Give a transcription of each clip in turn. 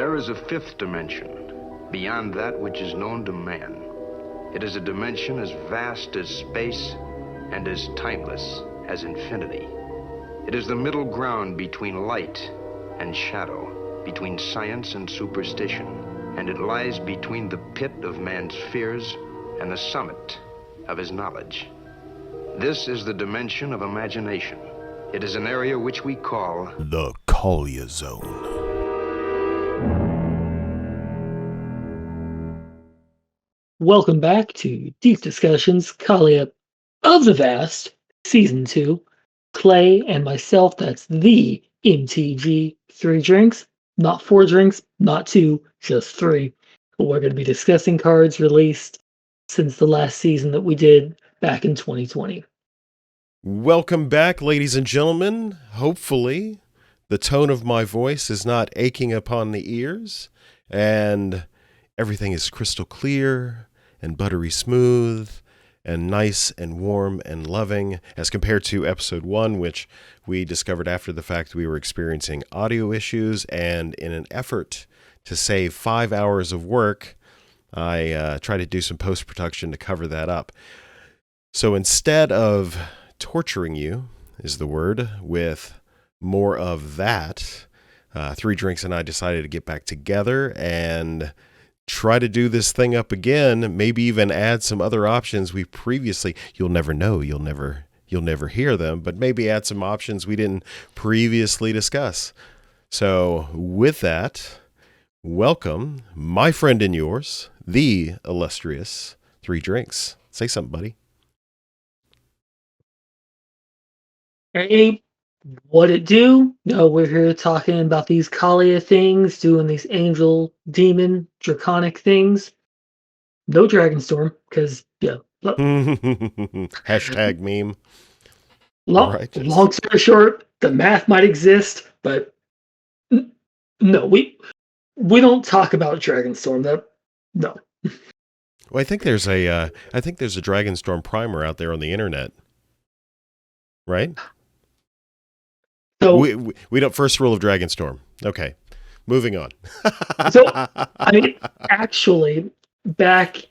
There is a fifth dimension, beyond that which is known to man. It is a dimension as vast as space and as timeless as infinity. It is the middle ground between light and shadow, between science and superstition, and it lies between the pit of man's fears and the summit of his knowledge. This is the dimension of imagination. It is an area which we call the Kaalia Zone. Welcome back to Deep Discussions, Kaalia of the Vast, Season 2. Clay and myself, that's the MTG. 3 drinks, not 4 drinks, not 2, just 3. We're going to be discussing cards released since the last season that we did back in 2020. Welcome back, ladies and gentlemen. Hopefully, the tone of my voice is not aching upon the ears, and everything is crystal clear and buttery smooth and nice and warm and loving as compared to episode 1, which we discovered after the fact we were experiencing audio issues, and in an effort to save 5 hours of work, I tried to do some post-production to cover that up. So instead of torturing you, is the word, with more of that, 3 Drinks and I decided to get back together and try to do this thing up again, maybe even add some other options we previously, you'll never know, you'll never hear them, but maybe add some options we didn't previously discuss. So with that, welcome, my friend and yours, the illustrious 3 Drinks. Say something, buddy. Hey, what it do? No, we're here talking about these Kaalia things, doing these angel, demon, draconic things. No Dragonstorm, because, yeah. Hashtag meme. Long story short, the math might exist, but no, we don't talk about Dragonstorm. No. Well, I think there's a Dragonstorm primer out there on the internet, right? So we don't. First rule of Dragonstorm. Okay, moving on. So I mean, actually, back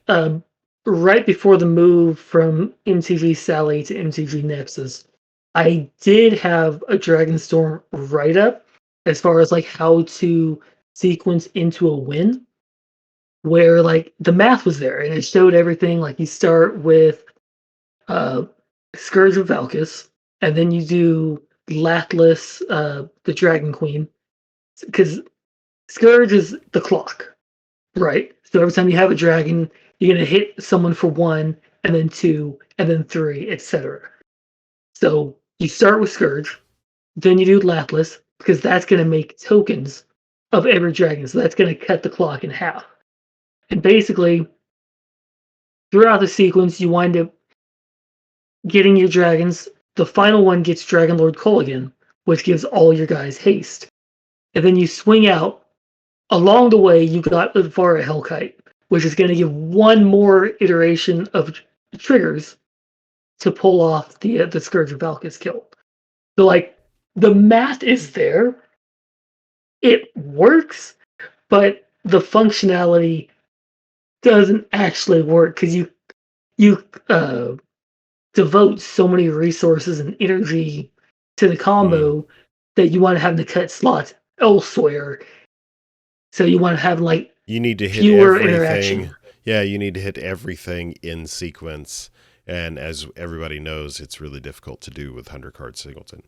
right before the move from MTG Sally to MTG Nexus, I did have a Dragonstorm write-up as far as like how to sequence into a win, where like the math was there and it showed everything. Like you start with Scourge of Valkis, and then you do Lathlis, the Dragon Queen, because Scourge is the clock, right? So every time you have a dragon, you're going to hit someone for 1, and then 2, and then 3, etc. So you start with Scourge, then you do Lathlis, because that's going to make tokens of every dragon, so that's going to cut the clock in half. And basically, throughout the sequence, you wind up getting your dragons. The final one gets Dragon Lord Kolaghan, which gives all your guys haste. And then you swing out. Along the way, you got Udvara Hellkite, which is going to give one more iteration of triggers to pull off the Scourge of Valkis kill. So, like, the math is there. It works, but the functionality doesn't actually work because you devote so many resources and energy to the combo that you want to have to cut slots elsewhere. So you want to have like you need to hit fewer everything. interaction. Yeah, you need to hit everything in sequence. And as everybody knows, it's really difficult to do with 100 card singleton.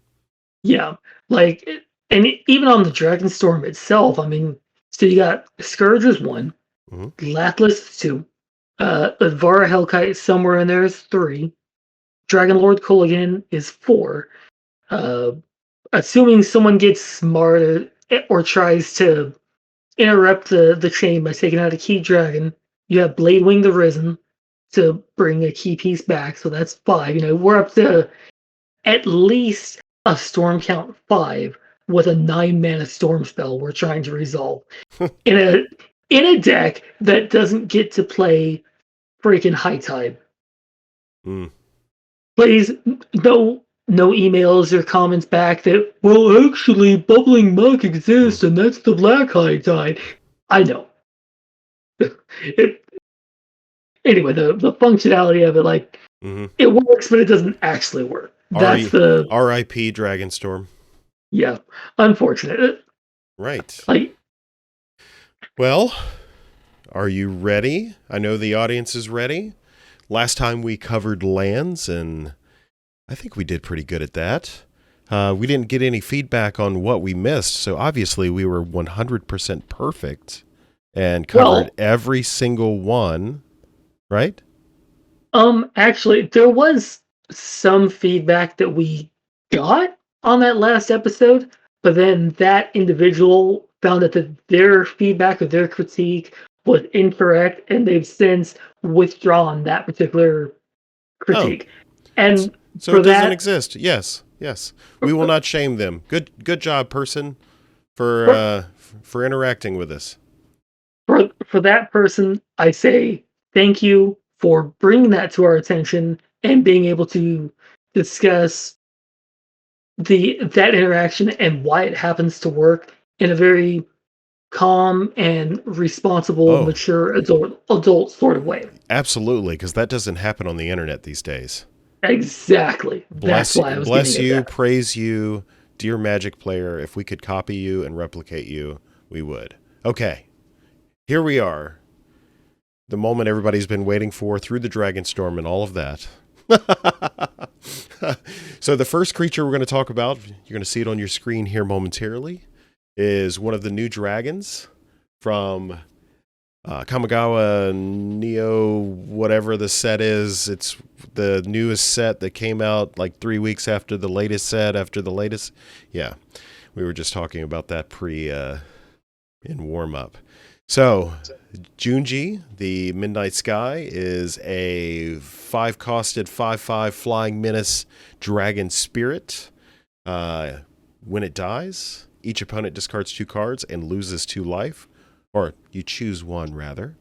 Yeah, like, and even on the Dragonstorm itself, I mean, so you got Scourge is 1, Lathlis is 2, Udvara Hellkite somewhere in there is 3, Dragon Lord Kolaghan is 4. Assuming someone gets smarter or tries to interrupt the chain by taking out a key dragon, you have Bladewing the Risen to bring a key piece back, so that's 5. You know, we're up to at least a storm count 5 with a 9-mana storm spell we're trying to resolve in a deck that doesn't get to play freaking High Tide. Please, no emails or comments back that, well, actually, Bubbling Muck exists and that's the Black High Tide. I know. it, anyway, the functionality of it, like, Mm-hmm. it works, but it doesn't actually work. That's the R.I.P. Dragonstorm. yeah, unfortunate. Right. Like, Well, are you ready? I know the audience is ready. Last time we covered lands, and I think we did pretty good at that. We didn't get any feedback on what we missed, so obviously we were 100% perfect and covered every single one, right? Actually, there was some feedback that we got on that last episode, but then that individual found that their feedback or their critique was incorrect, and they've since withdrawn that particular critique. And so for it doesn't that, exist. Yes. We will not shame them. Good job, person, for interacting with us. for that person, I say thank you for bringing that to our attention and being able to discuss that interaction and why it happens to work in a very calm and responsible, mature adult sort of way. Absolutely, because that doesn't happen on the internet these days. Exactly. That's why I was bless getting you, at that. praise you, dear Magic player. If we could copy you and replicate you, we would. Okay, here we are. The moment everybody's been waiting for through the Dragonstorm and all of that. So the first creature we're going to talk about, you're going to see it on your screen here momentarily, is one of the new dragons from Kamigawa Neo, whatever the set is. It's the newest set that came out like 3 weeks after the latest set, after the latest. Yeah, we were just talking about that in warm-up. So, Junji, the Midnight Sky, is a 5-costed 5/5 Flying Menace Dragon Spirit. When it dies, each opponent discards 2 cards and loses 2 life. Or you choose one, rather.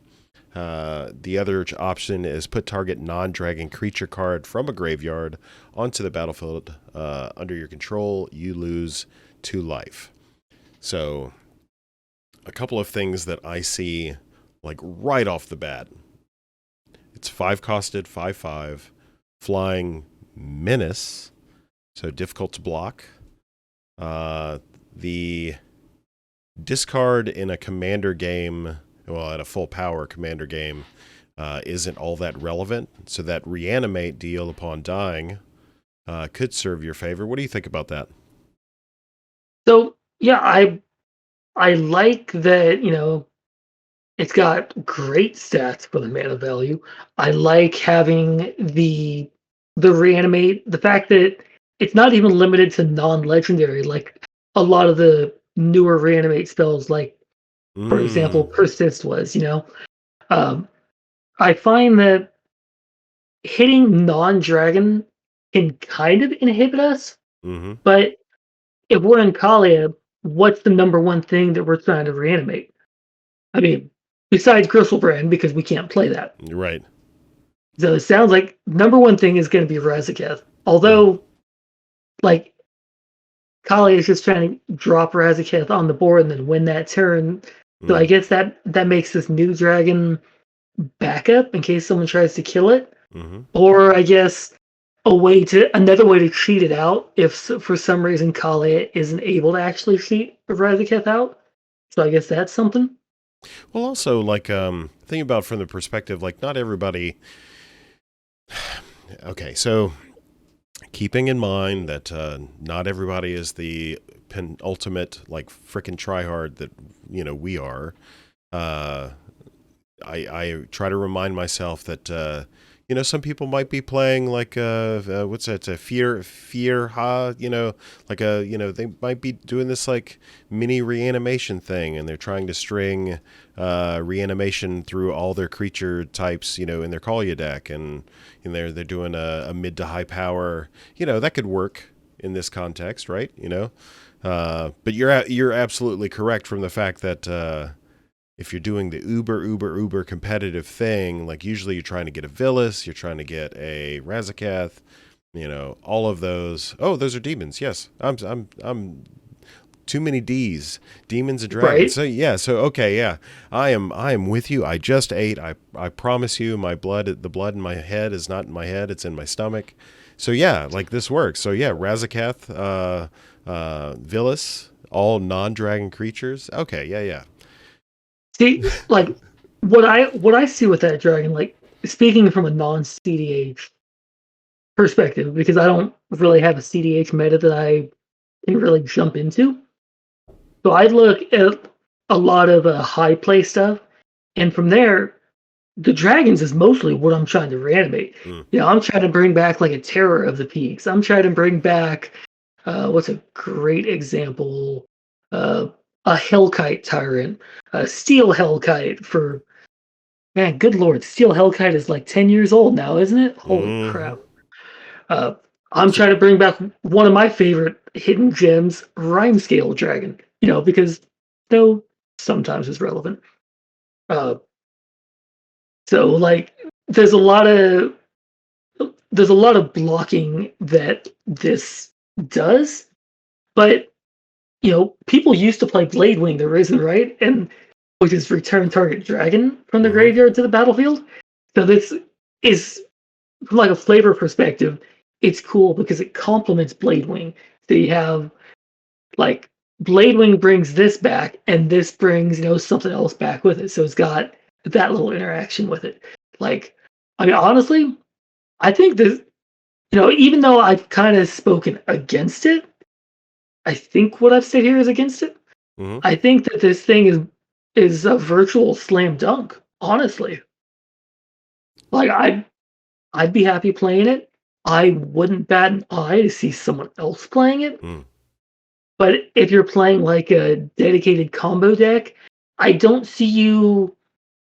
The other option is put target non-dragon creature card from a graveyard onto the battlefield under your control. You lose 2 life. So, a couple of things that I see like right off the bat. It's 5-costed, 5/5, Flying Menace, so difficult to block. The discard in a commander game, well, at a full power commander game, isn't all that relevant. So that reanimate deal upon dying could serve your favor. What do you think about that? So yeah, I like that, it's got great stats for the mana value. I like having the reanimate, the fact that it's not even limited to non-legendary, like a lot of the newer reanimate spells, like for example, Persist was, I find that hitting non-dragon can kind of inhibit us, but if we're in Kaalia, what's the number one thing that we're trying to reanimate? I mean, besides Gristlebrand, because we can't play that. Right. So it sounds like number one thing is going to be Razaketh. Although, like, Kali is just trying to drop Razaketh on the board and then win that turn. So I guess that makes this new dragon backup in case someone tries to kill it. Or I guess another way to cheat it out if for some reason Kali isn't able to actually cheat Razaketh out. So I guess that's something. Well, also, like, think about from the perspective, like, not everybody... Okay, so keeping in mind that not everybody is the penultimate, like, frickin' tryhard that, we are, I try to remind myself that, some people might be playing like what's that? Fear, like they might be doing this like mini reanimation thing, and they're trying to string reanimation through all their creature types, in their Kaalia deck, and they're doing a mid to high power. That could work in this context, right? But you're absolutely correct from the fact that. If you're doing the uber competitive thing, like usually you're trying to get a Villas, you're trying to get a Razaketh, all of those. Oh, those are demons. Yes, I'm Too many D's, demons and dragons. Right. So okay, yeah. I am with you. I just ate. I promise you, the blood in my head is not in my head, it's in my stomach. So yeah, like this works. So yeah, Razakath, Villas, all non-dragon creatures. Okay, yeah. See, like what I see with that dragon, like speaking from a non-CDH perspective, because I don't really have a CDH meta that I can really jump into. So I look at a lot of high play stuff, and from there, the dragons is mostly what I'm trying to reanimate. Mm. You know, I'm trying to bring back like a Terror of the Peaks. I'm trying to bring back what's a great example? A Hellkite Tyrant, a Steel Hellkite for man. Good lord, Steel Hellkite is like 10 years old now, isn't it? Holy crap! Uh, I'm trying to bring back one of my favorite hidden gems, Rhyme Scale Dragon. You know, because though sometimes is relevant. Uh, so like, there's a lot of blocking that this does, but you know, people used to play Blade Wing the Risen, right? And which is return target dragon from the graveyard to the battlefield. So this is from like a flavor perspective, it's cool because it complements Blade Wing. So you have like Blade Wing brings this back, and this brings, you know, something else back with it. So it's got that little interaction with it. Like, I mean, honestly, I think this, you know, even though I've kind of spoken against it, I think what I've said here is against it. I think that this thing is a virtual slam dunk. Honestly, like I'd be happy playing it. I wouldn't bat an eye to see someone else playing it. But if you're playing like a dedicated combo deck, I don't see you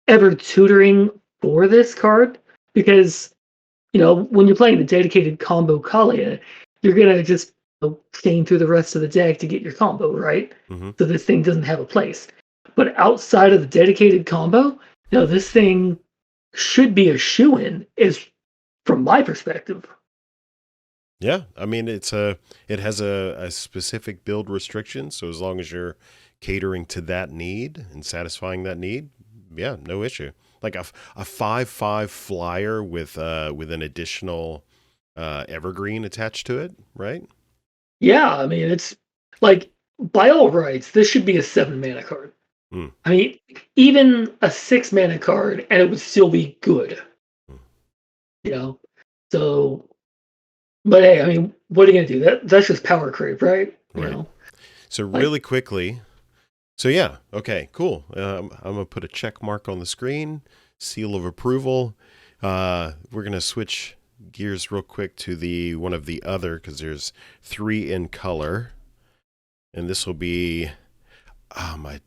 ever tutoring for this card because, you know, when you're playing the dedicated combo Kaalia, you're gonna just chain through the rest of the deck to get your combo, right? So this thing doesn't have a place. But outside of the dedicated combo, you know, this thing should be a shoe-in, is from my perspective. Yeah, I mean it has a specific build restriction, so as long as you're catering to that need and satisfying that need, yeah, no issue. Like a 5/5 flyer with an additional evergreen attached to it, right? Yeah, I mean it's like by all rights, this should be a 7 mana card. I mean, even a 6 mana card, and it would still be good. You know, so. But hey, I mean, what are you gonna do? That's just power creep, right? You know. So really quickly, so yeah, okay, cool. I'm gonna put a check mark on the screen, seal of approval. We're gonna switch gears real quick to the one of the other because there's 3 in color, and this will be my.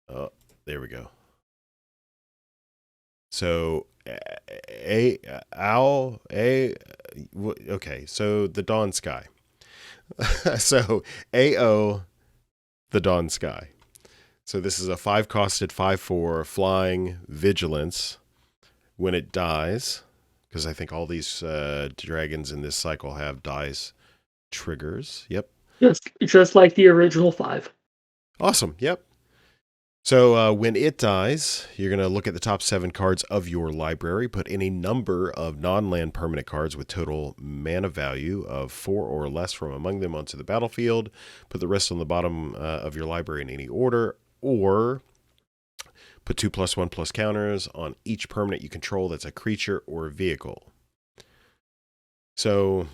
Oh, there we go. So. Okay, so the Dawn Sky. So AO, the Dawn Sky. So this is a 5-costed 5/4 flying vigilance. When it dies, because I think all these dragons in this cycle have dies triggers. Yep. Just like the original 5. Awesome. Yep. So when it dies, you're going to look at the top 7 cards of your library, put any number of non-land permanent cards with total mana value of 4 or less from among them onto the battlefield, put the rest on the bottom of your library in any order, or put 2+1+ counters on each permanent you control that's a creature or vehicle. So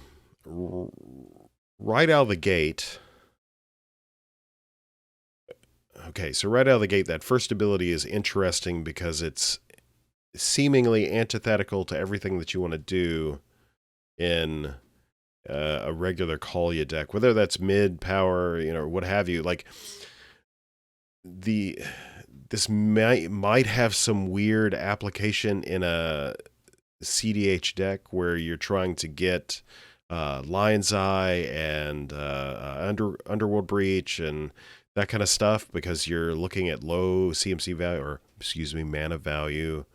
right out of the gate... Okay, so right out of the gate, that first ability is interesting because it's seemingly antithetical to everything that you want to do in a regular Kaalia deck, whether that's mid power, you know, what have you. Like this might have some weird application in a CDH deck where you're trying to get Lion's Eye and Underworld Breach and that kind of stuff, because you're looking at low CMC value, or excuse me, mana value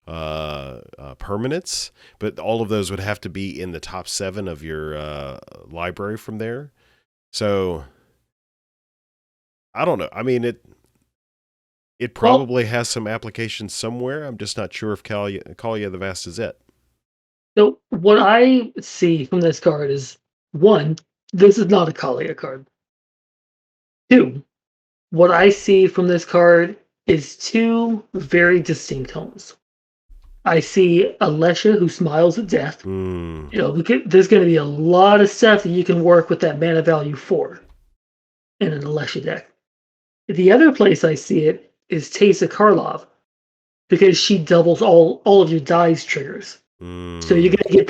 permanents, but all of those would have to be in the top 7 of your library from there. So I don't know. I mean, it probably has some applications somewhere. I'm just not sure if Kaalia the Vast is it. So what I see from this card is, one, this is not a Kaalia card. Two, what I see from this card is two very distinct homes. I see Alesha, who smiles at death. Mm. You know, there's going to be a lot of stuff that you can work with that mana value for in an Alesha deck. The other place I see it is Teysa Karlov, because she doubles all of your dice triggers. Mm. So you're going to get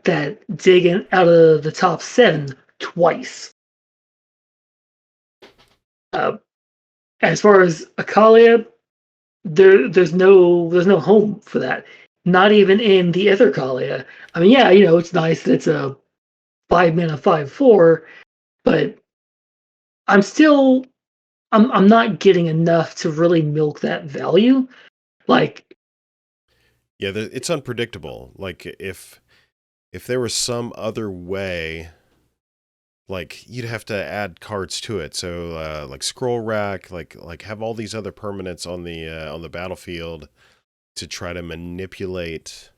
that digging out of the top 7 twice. As far as Kaalia, there's no home for that. Not even in the other Kaalia. I mean, yeah, you know, it's nice that it's a 5 mana 5/4, but I'm not getting enough to really milk that value. Like, yeah, it's unpredictable. Like if there was some other way, like you'd have to add cards to it. So like scroll rack, like have all these other permanents on the battlefield to try to manipulate,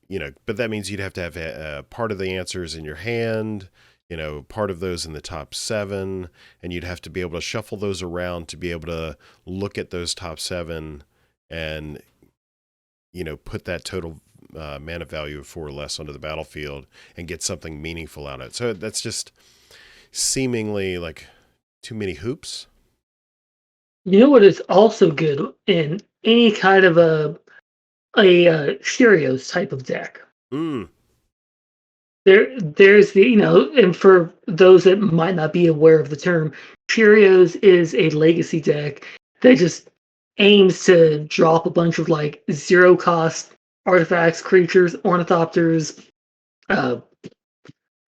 you know, but that means you'd have to have part of the answers in your hand, you know, part of those in the top 7, and you'd have to be able to shuffle those around to be able to look at those top 7 and, you know, put that total mana value of 4 or less onto the battlefield and get something meaningful out of it. So that's just seemingly like too many hoops. you know what is also good in any kind of a Cheerios type of deck? Mm. There's the, you know, and for those that might not be aware of the term, Cheerios is a legacy deck that just aims to drop a bunch of like 0 cost artifacts, creatures, ornithopters, uh,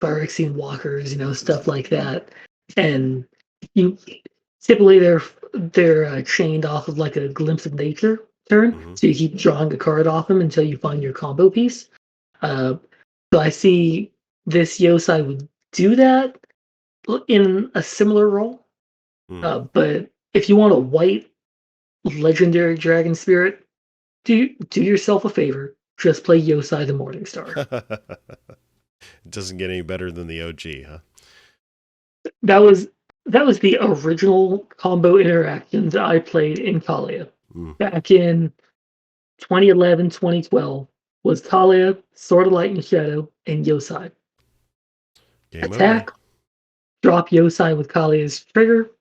Phyrexian walkers, you know, stuff like that. And you typically they're chained off of like a glimpse of nature turn, Mm-hmm. so you keep drawing a card off them until you find your combo piece. So I see this Yosai would do that in a similar role. But if you want a white legendary dragon spirit, do yourself a favor. Just play Yosai the Morningstar. It doesn't get any better than the OG, huh? That was the original combo interactions I played in Kaalia. Back in 2011, 2012 was Kaalia, Sword of Light and Shadow, and Yosai. Game Attack, over. drop Yosai with Kaalia's trigger.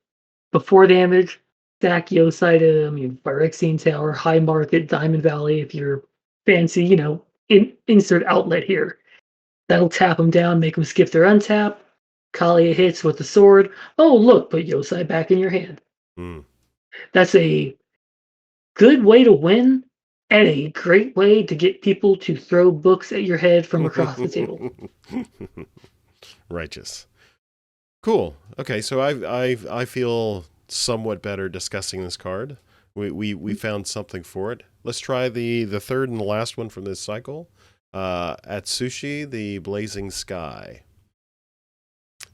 Before damage, stack Yosai to Phyrexian Tower, High Market, Diamond Valley if you're fancy, you know, insert outlet here. That'll tap them down, make them skip their untap. Kaalia hits with the sword. Oh, look, put Yosai back in your hand. That's a good way to win and a great way to get people to throw books at your head from across the table. Righteous. Cool. Okay, so I feel somewhat better discussing this card. We found something for it. Let's try the third and the last one from this cycle. Atsushi, the Blazing Sky.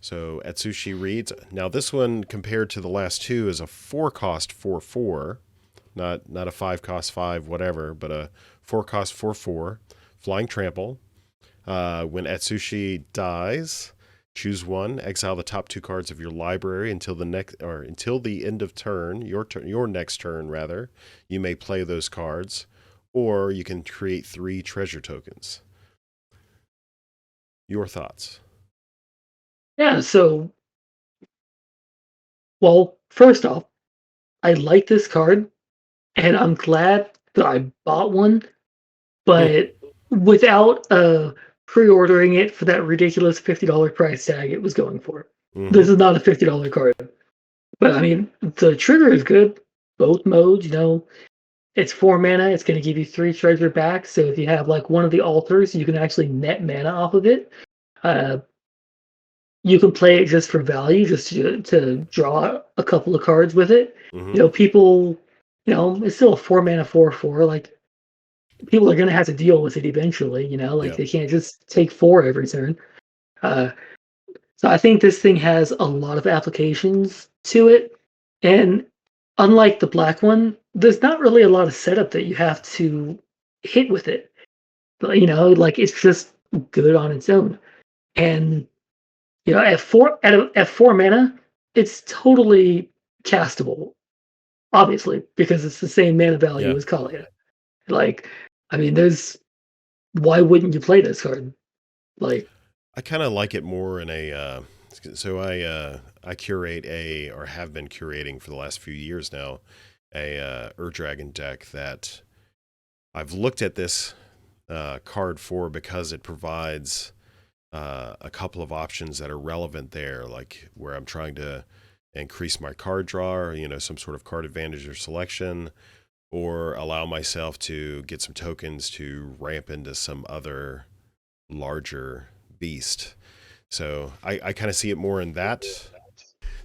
So Atsushi reads, now this one compared to the last two is a 4-cost 4/4, not a 5-cost 5 whatever, but a 4-cost 4/4, flying trample. When Atsushi dies, choose one, exile the top 2 cards of your library until the end of turn, your next turn rather. You may play those cards, or you can create 3 treasure tokens. Your thoughts? Yeah, so, well, first off, I like this card, and I'm glad that I bought one, but without pre-ordering it for that ridiculous $50 price tag it was going for. Mm-hmm. This is not a $50 card. But, I mean, the trigger is good. Both modes, you know, it's 4 mana. It's going to give you 3 treasure back, so if you have, like, one of the altars, you can actually net mana off of it. You can play it just for value, just to draw a couple of cards with it. Mm-hmm. You know, people, you know, it's still a 4 mana 4/4. Like, people are going to have to deal with it eventually. Yeah. They can't just take 4 every turn. Uh, so I think this thing has a lot of applications to it, and unlike the black one, there's not really a lot of setup that you have to hit with it. It's just good on its own. And at four mana, it's totally castable. Obviously, because it's the same mana value Yeah. as Kaalia. Like, I mean, why wouldn't you play this card? Like, I kind of like it more in a. So I curate or have been curating for the last few years now, a Ur-Dragon deck that I've looked at this card for because it provides a couple of options that are relevant there, like where I'm trying to increase my card draw, or, some sort of card advantage or selection, or allow myself to get some tokens to ramp into some other larger beast. So I kind of see it more in that.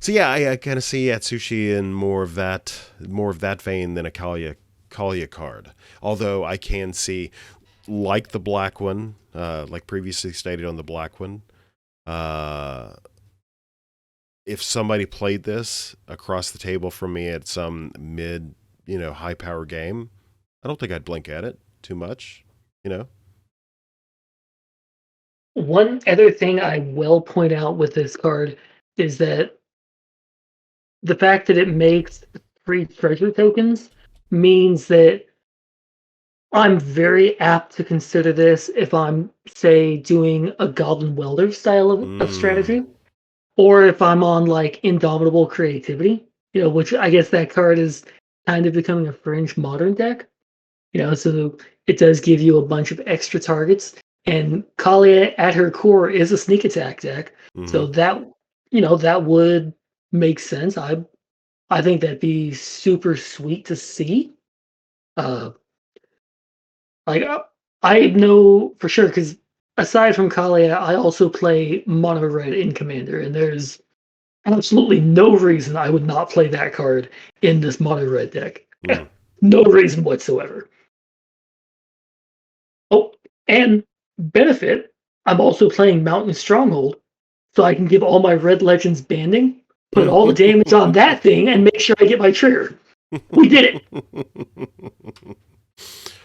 So yeah, I kind of see Atsushi in more of that vein than a Kaalia card. Although I can see, like the black one, like previously stated on the black one, if somebody played this across the table from me at some mid, high power game, I don't think I'd blink at it too much, one other thing I will point out with this card is that the fact that it makes 3 treasure tokens means that I'm very apt to consider this if I'm, say, doing a Goblin Welder style of strategy, or if I'm on like Indomitable Creativity, which I guess that card is kind of becoming a fringe modern deck. So it does give you a bunch of extra targets, and Kaalia at her core is a sneak attack deck, so that would make sense. I think that'd be super sweet to see. Uh, Like I know for sure because aside from Kaalia, I also play Mono Red in Commander, and there's absolutely no reason I would not play that card in this Mono Red deck. No reason whatsoever. Oh, and benefit, I'm also playing Mountain Stronghold, so I can give all my Red Legends banding, put all the damage on that thing, and make sure I get my trigger. We did it.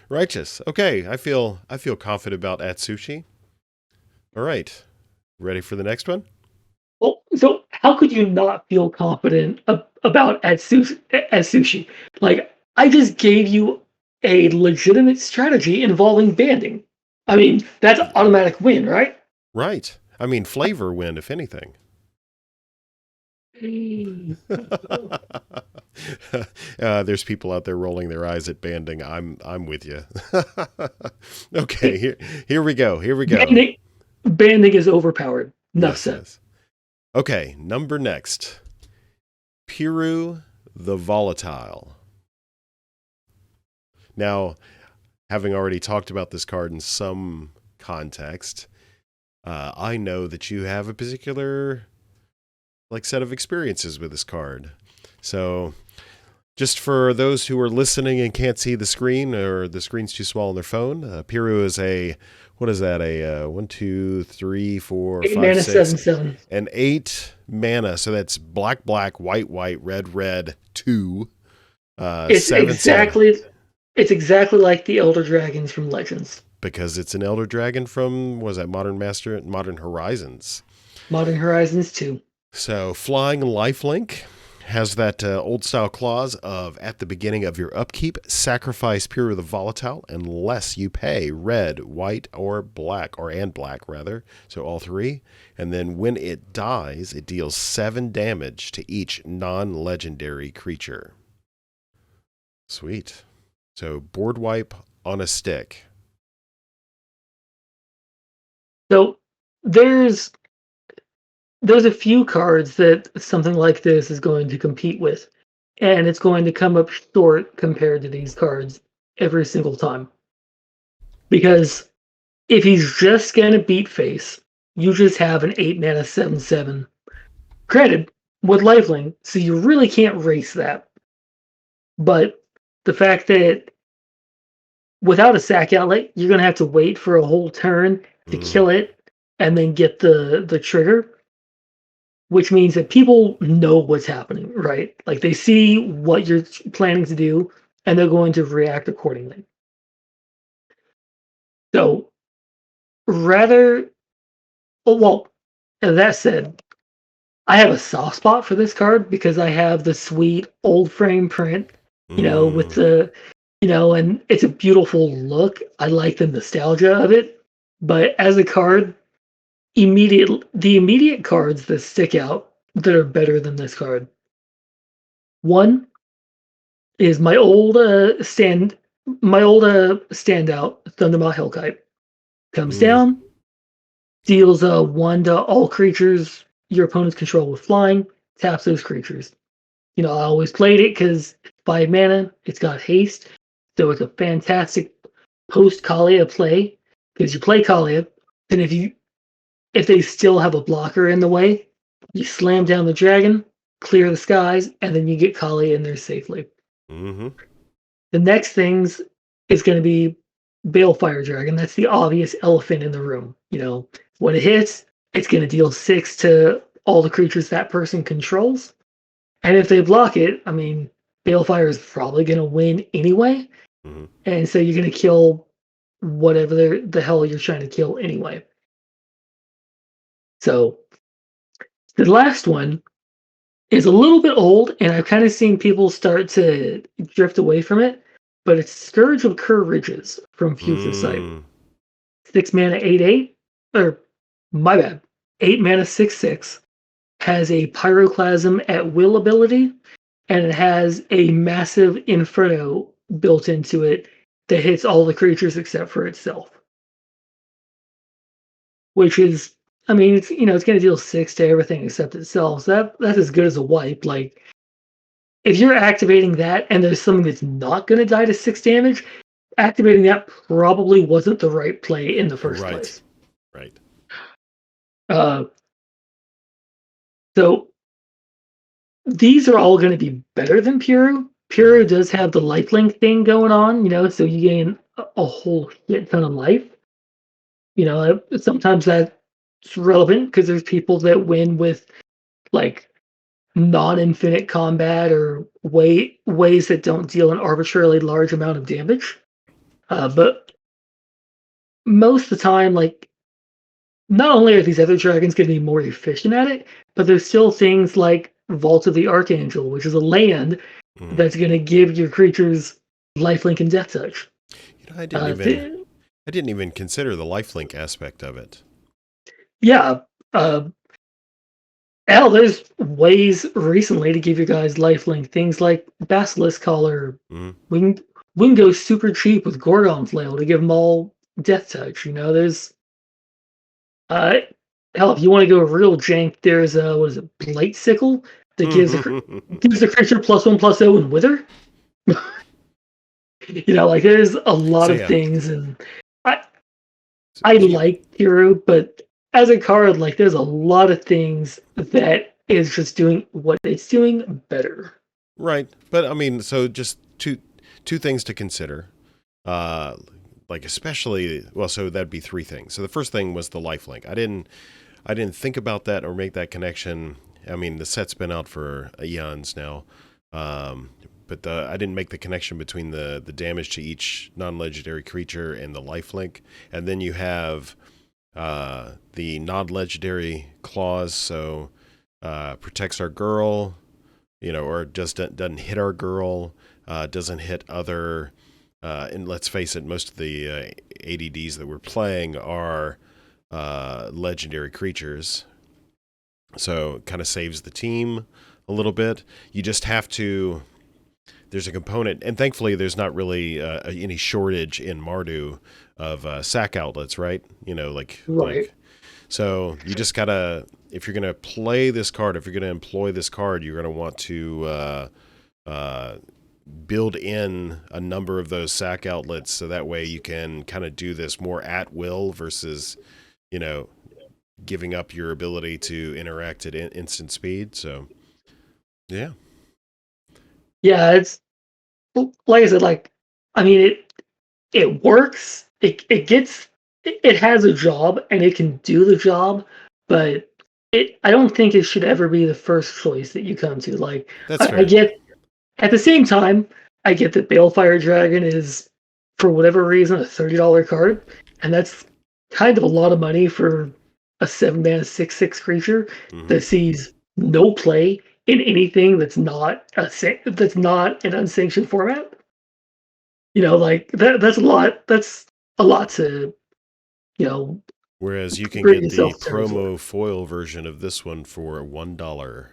Righteous. Okay, I feel confident about Atsushi. All right, ready for the next one? Well, so how could you not feel confident about Atsushi? Like, I just gave you a legitimate strategy involving banding. I mean, that's an automatic win, right? Right. I mean, flavor win, if anything. There's people out there rolling their eyes at banding. I'm with you. Okay, here we go. Banding is overpowered. Yes. Okay, number next. Piru the Volatile. Now, having already talked about this card in some context, I know that you have a particular set of experiences with this card. So just for those who are listening and can't see the screen, or the screen's too small on their phone, Piru is a 1, 2, 3, 4, 5, mana, 6, 7/7. and 8 mana. So that's black, white, red, 2. It's 7, It's exactly like the Elder Dragons from Legends. Because it's an Elder Dragon from, Modern Horizons. Modern Horizons 2. So flying lifelink has that old style clause of, at the beginning of your upkeep, sacrifice Piru the Volatile unless you pay red, white, or black, and black rather, so all 3. And then when it dies, it deals 7 damage to each non-legendary creature. Sweet. So board wipe on a stick. So there's a few cards that something like this is going to compete with, and it's going to come up short compared to these cards every single time. Because if he's just going to beat face, you just have an 8 mana 7/7. Granted, with lifelink, so you really can't race that. But the fact that without a sack outlet, you're going to have to wait for a whole turn to kill it and then get the trigger, which means that people know what's happening, right? Like they see what you're planning to do and they're going to react accordingly. So rather, well, that said, I have a soft spot for this card because I have the sweet old frame print, with the, and it's a beautiful look. I like the nostalgia of it. But as a card, the immediate cards that stick out that are better than this card. One is my old standout Thundermaw Hellkite. Comes down, deals 1 to all creatures your opponents control with flying, taps those creatures. I always played it because 5 mana, it's got haste, so it's a fantastic post Kaalia play because you play Kaalia, and if they still have a blocker in the way, you slam down the dragon, clear the skies, and then you get Kaalia in there safely. The next things is going to be Balefire Dragon. That's the obvious elephant in the room. When it hits, it's going to deal 6 to all the creatures that person controls. And if they block it, I mean, Balefire is probably going to win anyway. And so you're going to kill whatever the hell you're trying to kill anyway. So the last one is a little bit old, and I've kind of seen people start to drift away from it, but it's Scourge of Kerr Ridges from Future Sight. 6 mana, 8/8, or my bad, 8 mana, 6/6, has a Pyroclasm at will ability, and it has a massive Inferno built into it that hits all the creatures except for itself. Which is, I mean, it's it's going to deal 6 to everything except itself. So that's as good as a wipe. Like, if you're activating that and there's something that's not going to die to 6 damage, activating that probably wasn't the right play in the first place. Right. So these are all going to be better than Piru. Piru does have the lifelink thing going on, so you gain a whole shit ton of life. Sometimes that's relevant because there's people that win with like non-infinite combat or ways that don't deal an arbitrarily large amount of damage. But most of the time, like, not only are these other dragons going to be more efficient at it, but there's still things like Vault of the Archangel, which is a land that's going to give your creatures lifelink and death touch. I didn't even consider the lifelink aspect of it. Yeah. Hell, there's ways recently to give you guys lifelink. Things like Basilisk Collar. We can go super cheap with Gorgon Flail to give them all death touch. There's hell, if you want to go real jank, there's what is it, Blight Sickle that gives the creature +1/+0 and Wither. Like there's a lot of things, and I like Hero, but as a card, like there's a lot of things that is just doing what it's doing better. Right, but I mean, so just two things to consider. Like especially, well, so that'd be 3 things. So the first thing was the lifelink. I didn't think about that or make that connection. I mean, the set's been out for eons now, but I didn't make the connection between the damage to each non-legendary creature and the lifelink. And then you have the non-legendary clause, so protects our girl, or just doesn't hit our girl, doesn't hit other. And let's face it, most of the ADDs that we're playing are legendary creatures. So it kind of saves the team a little bit. You just have to... There's a component, and thankfully there's not really any shortage in Mardu of sack outlets, right? Like, so you just gotta... If you're going to play this card, if you're going to employ this card, you're going to want to... build in a number of those sack outlets so that way you can kind of do this more at will versus, giving up your ability to interact at instant speed. So, yeah. Yeah, it's like I said, like, I mean, it works. It has a job and it can do the job, but I don't think it should ever be the first choice that you come to. Like That's I fair. get at the same time, I get that Balefire Dragon is for whatever reason a $30 card, and that's kind of a lot of money for a 7-mana 6/6 creature that sees no play in anything that's not an unsanctioned format. Like that's a lot. That's a lot to Whereas you can bring get the yourself territory. promo foil version of this one for $1.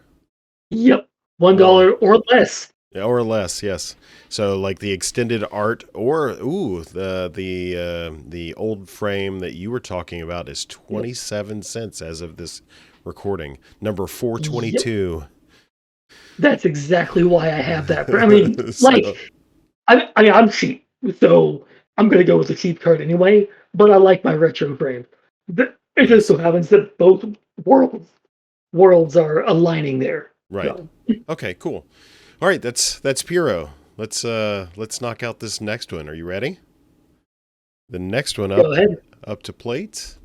Yep, Oh, $1 or less. or less, yes. So like the extended art, or the old frame that you were talking about is 27 cents as of this recording. Number 422. Yep. That's exactly why I have that. I mean, So- I'm cheap, so I'm gonna go with the cheap card anyway. But I like my retro frame. It just so happens that both worlds are aligning there. Right. So, Okay, cool. All right, that's Piru. Let's knock out this next one. Are you ready? The next one go ahead. up to plate.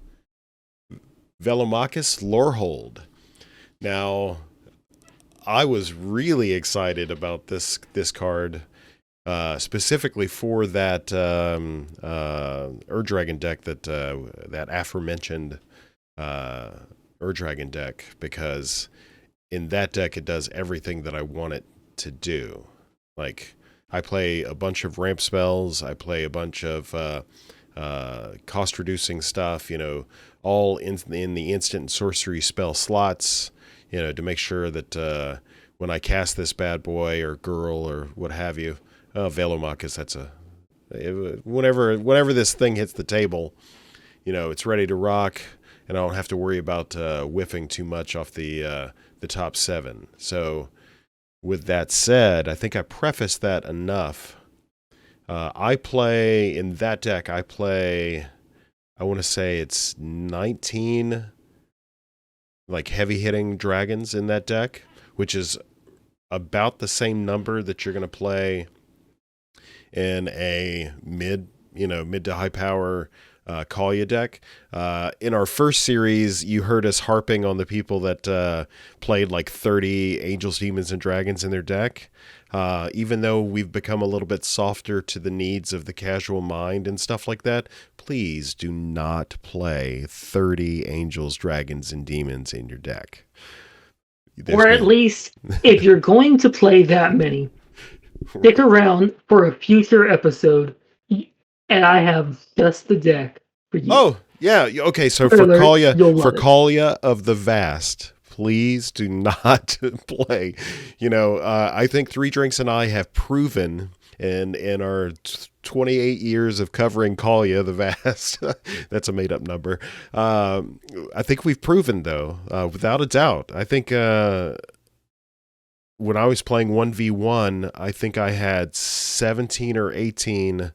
Velomachus Lorehold. Now, I was really excited about this card, specifically for that Ur-Dragon deck, that aforementioned Ur-Dragon deck, because in that deck it does everything that I want it to do. Like, I play a bunch of ramp spells, I play a bunch of cost reducing stuff, all in the instant and sorcery spell slots, to make sure that when I cast this bad boy or girl or what have you, Velomachus, whenever this thing hits the table, it's ready to rock, and I don't have to worry about whiffing too much off the top 7. So with that said, I think I prefaced that enough. I play, in that deck, I want to say it's 19 like heavy hitting dragons in that deck, which is about the same number that you're going to play in a mid to high power Kaalia deck. In our first series, you heard us harping on the people that played like 30 angels, demons, and dragons in their deck. Even though we've become a little bit softer to the needs of the casual mind and stuff like that, please do not play 30 angels, dragons, and demons in your deck. Or at least, if you're going to play that many, stick around for a future episode, and I have just the deck for you. Oh, yeah. Okay, so for Kaalia of the Vast, please do not play. I think Three Drinks and I have proven in our 28 years of covering Kaalia the Vast, that's a made-up number. I think we've proven, though, without a doubt. I think when I was playing 1v1, I think I had 17 or 18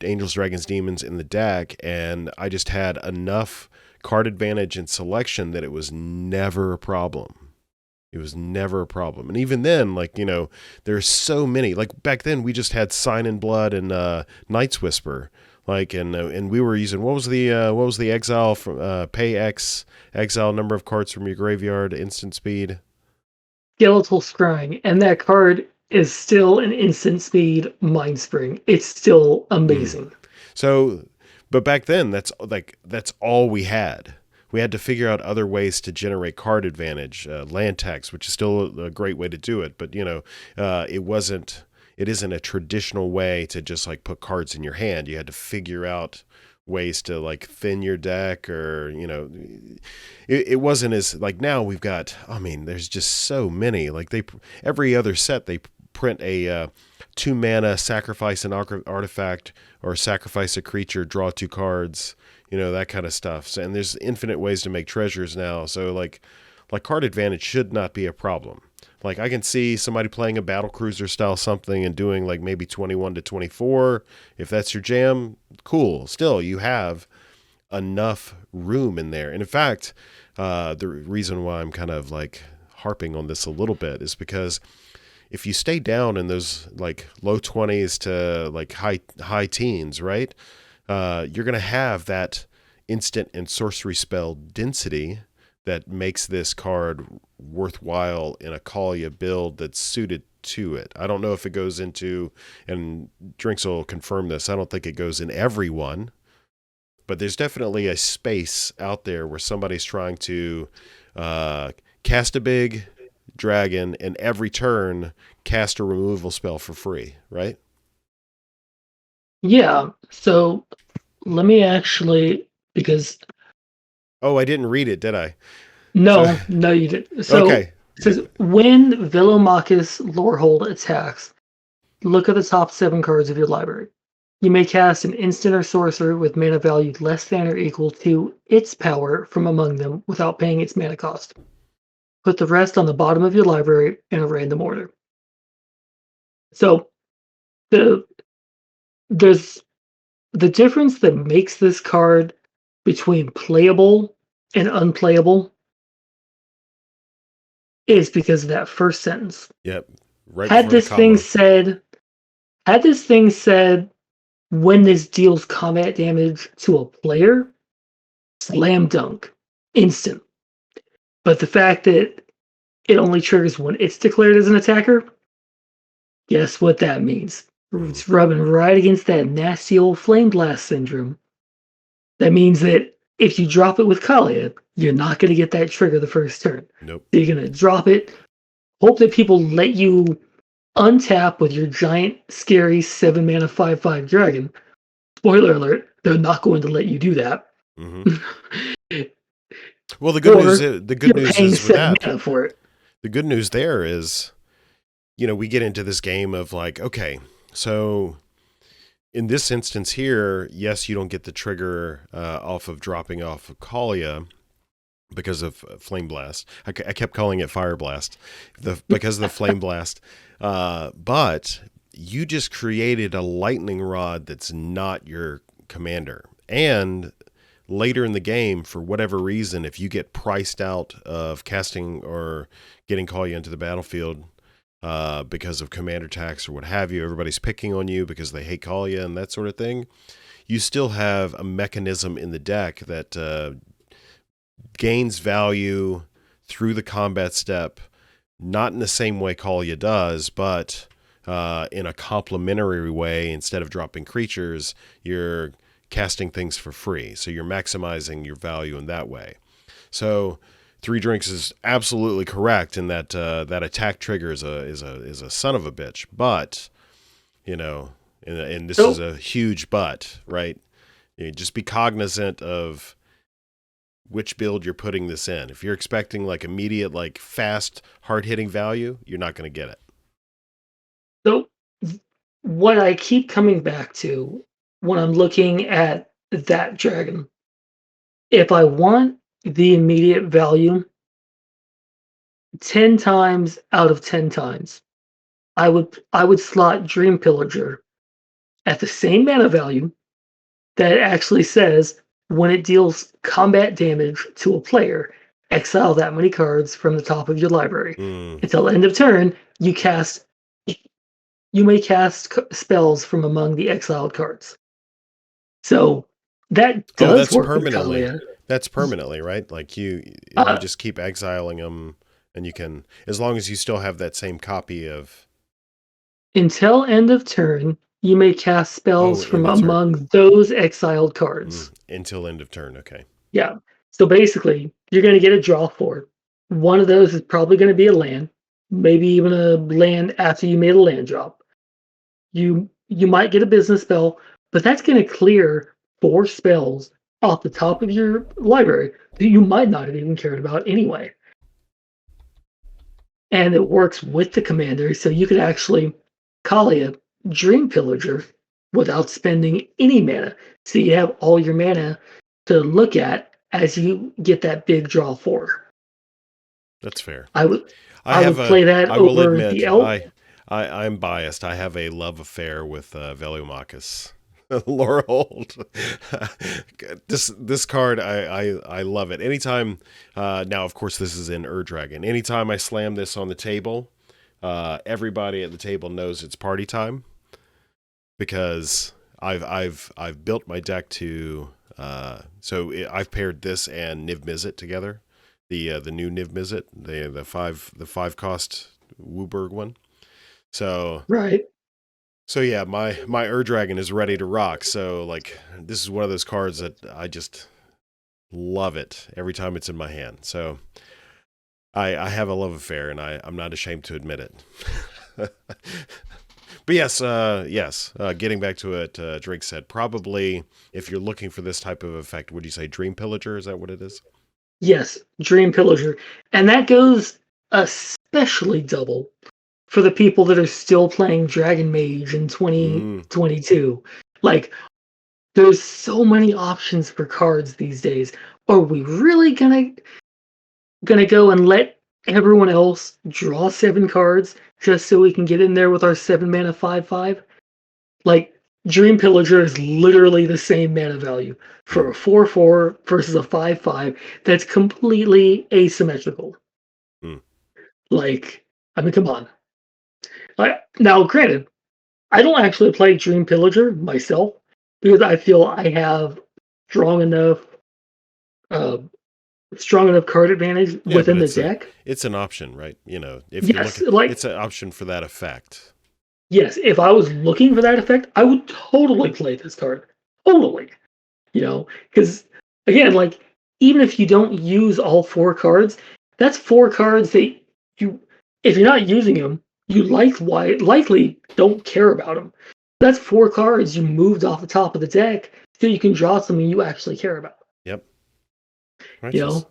Angels, Dragons, Demons in the deck, and I just had enough card advantage and selection that it was never a problem. It was never a problem. And even then, there's so many. Like, back then, we just had Sign in Blood and Night's Whisper. And we were using, what was the exile from pay X, exile number of cards from your graveyard, instant speed? Skeletal Scrying, and that card is still an instant speed Mind Spring. It's still amazing. So, but back then, that's all we had. We had to figure out other ways to generate card advantage, land tax, which is still a great way to do it. But it isn't a traditional way to just put cards in your hand. You had to figure out ways to thin your deck, or it wasn't as now we've got. There's just so many. Every other set they print a 2-mana sacrifice an artifact or sacrifice a creature, draw 2 cards. That kind of stuff. So, and there's infinite ways to make treasures now. So card advantage should not be a problem. I can see somebody playing a battle cruiser style something and doing maybe 21 to 24. If that's your jam, cool. Still, you have enough room in there. And in fact, the reason why I'm kind of harping on this a little bit is because if you stay down in those like low 20s to like high teens, right? You're going to have that instant and sorcery spell density that makes this card worthwhile in a Kaalia build that's suited to it. I don't know if it goes into, and Drinks will confirm this, I don't think it goes in every one, but there's definitely a space out there where somebody's trying to cast a big dragon and every turn cast a removal spell for free, right? Yeah. So let me actually, because Oh, I didn't read it, did I? no, So, no, you didn't. So okay. it says when Velomachus Lorehold attacks, look at the top 7 cards of your library. You may cast an instant or sorcerer with mana value less than or equal to its power from among them without paying its mana cost. Put the rest on the bottom of your library in a random order. So there's the difference that makes this card between playable and unplayable is because of that first sentence. Yep. Right Had before the this thing comma. said, had this thing said, when this deals combat damage to a player, slam dunk, instant. But the fact that it only triggers when it's declared as an attacker, guess what that means? It's rubbing right against that nasty old flame blast syndrome. That means that if you drop it with Kaalia, you're not going to get that trigger the first turn. Nope. So you're going to drop it, hope that people let you untap with your giant, scary 7 mana 5/5 dragon. Spoiler alert, they're not going to let you do that. Mm-hmm. Well, the good news is with that. Mana for it. The good news there is, we get into this game of like, okay, so in this instance here, yes, you don't get the trigger off of dropping off of Kaalia because of Flame Blast. I kept calling it Fire Blast because of the Flame Blast. But you just created a lightning rod that's not your commander. And later in the game, for whatever reason, if you get priced out of casting or getting Kaalia into the battlefield because of commander tax or what have you, everybody's picking on you because they hate Kaalia and that sort of thing, you still have a mechanism in the deck that gains value through the combat step, not in the same way Kaalia does, but in a complementary way. Instead of dropping creatures, you're casting things for free. So you're maximizing your value in that way. So Three Drinks is absolutely correct in that that attack trigger is a son of a bitch. But, and this is a huge but, right? Just be cognizant of which build you're putting this in. If you're expecting like immediate, like fast, hard-hitting value, you're not going to get it. So what I keep coming back to when I'm looking at that dragon, if I want the immediate value, 10 times out of 10 times, I would slot Dream Pillager at the same mana value that actually says when it deals combat damage to a player, exile that many cards from the top of your library. Until end of turn, you may cast spells from among the exiled cards. So that does work permanently. With Kaalia. That's permanently, right? Like you just keep exiling them, and you can, as long as you still have that same copy of. Until end of turn, you may cast spells from among those exiled cards. Until end of turn, okay. Yeah. So basically, you're going to get a draw for. One of those is probably going to be a land, maybe even a land after you made a land drop. You might get a business spell, but that's going to clear 4 spells off the top of your library that you might not have even cared about anyway. And it works with the commander, so you could actually Kaalia Dream Pillager without spending any mana. So you have all your mana to look at as you get that big draw 4. That's fair. I would play that over the elf. I'm biased. I have a love affair with Velomachus. Lorehold. This card, I love it. Anytime, now of course this is in Ur-Dragon. Anytime I slam this on the table, everybody at the table knows it's party time because I've built my deck to I've paired this and Niv Mizzet together, the new Niv Mizzet, the five cost Wooburg one. So Right. So yeah, my Ur-Dragon is ready to rock. So like this is one of those cards that I just love it every time it's in my hand. So I have a love affair, and I'm not ashamed to admit it. But yes, getting back to it, Drake said, probably if you're looking for this type of effect, would you say Dream Pillager? Is that what it is? Yes, Dream Pillager. And that goes especially double for the people that are still playing Dragon Mage in 2022. Like, there's so many options for cards these days. Are we really gonna go and let everyone else draw 7 cards just so we can get in there with our 7 mana 5/5? Like, Dream Pillager is literally the same mana value for a 4/4 versus a 5/5 that's completely asymmetrical. Like, I mean, come on. Now, granted, I don't actually play Dream Pillager myself because I feel I have strong enough card advantage within the deck. It's an option, right? You know, if yes, you're looking, it's an option for that effect. Yes, if I was looking for that effect, I would totally play this card. Totally. You know, because again, like, even if you don't use all 4 cards, that's 4 cards that if you're not using them, you likely don't care about them. That's 4 cards you moved off the top of the deck so you can draw something you actually care about. Yep. Righteous. You know?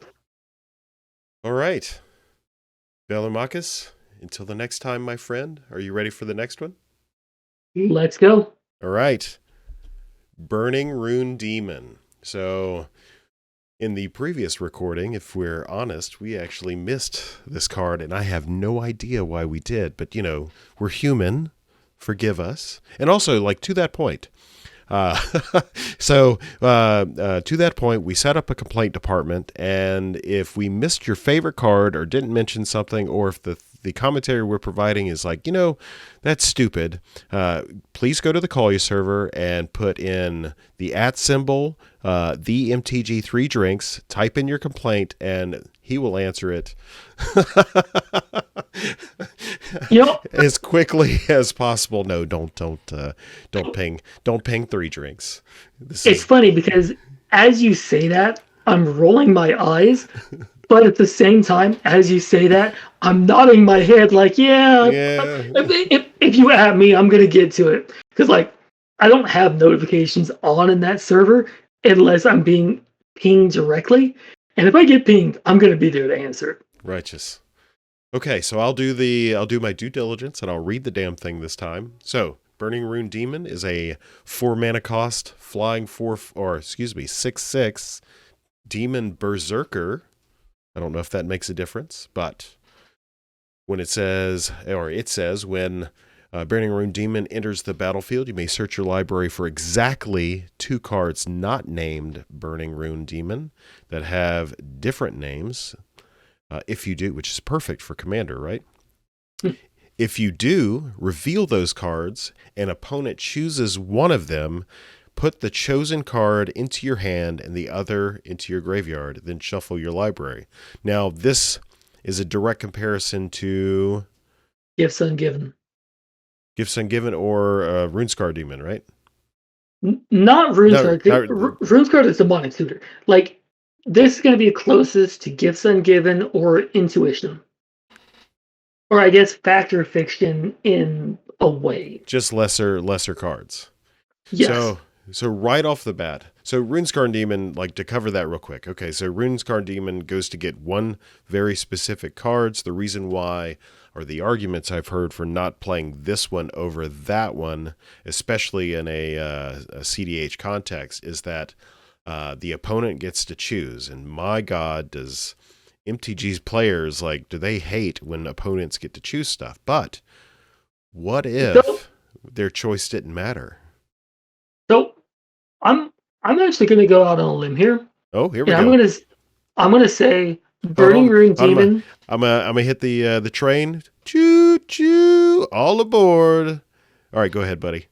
All right. Bellermachus, until the next time, my friend, are you ready for the next one? Let's go. All right. Burning Rune Demon. So in the previous recording, if we're honest, we actually missed this card, and I have no idea why we did. But, you know, we're human. Forgive us. And also, like, to that point, to that point, we set up a complaint department, and if we missed your favorite card or didn't mention something, or if the commentary we're providing is like, you know, that's stupid, please go to the Kaalia server and put in the @ symbol, the MTG3 drinks, type in your complaint, and he will answer it as quickly as possible. No, don't ping 3 drinks. It's funny because as you say that, I'm rolling my eyes, but at the same time, as you say that, I'm nodding my head like, yeah. If you at me, I'm gonna get to it, because like I don't have notifications on in that server unless I'm being pinged directly, and if I get pinged, I'm gonna be there to answer it. Righteous. Okay, so I'll do my due diligence and I'll read the damn thing this time. So, Burning Rune Demon is a 4 mana cost flying 6/6 demon berserker. I don't know if that makes a difference, but when it says when Burning Rune Demon enters the battlefield, you may search your library for exactly 2 cards not named Burning Rune Demon that have different names. If you do, which is perfect for Commander, right? If you do, reveal those cards, an opponent chooses one of them, put the chosen card into your hand and the other into your graveyard, then shuffle your library. Now, this is a direct comparison to Gifts Ungiven. Gifts Ungiven or Runescar Demon, right? Not Runescar. Runescar is Demonic Tutor. Like, this is going to be closest to Gifts Ungiven or Intuition. Or I guess Fact or Fiction in a way. Just lesser cards. Yes. So right off the bat, so Runescar Demon, like, to cover that real quick. Okay, so Runescar Demon goes to get one very specific cards. The reason why, or the arguments I've heard for not playing this one over that one, especially in a CDH context, is that the opponent gets to choose. And my God, does MTG's players, like, do they hate when opponents get to choose stuff? But what if their choice didn't matter? So I'm actually going to go out on a limb here. Oh, here we go. I'm going to say Hold Burning on. Rune I'm Demon. gonna hit the train. Choo choo! All aboard! All right, go ahead, buddy.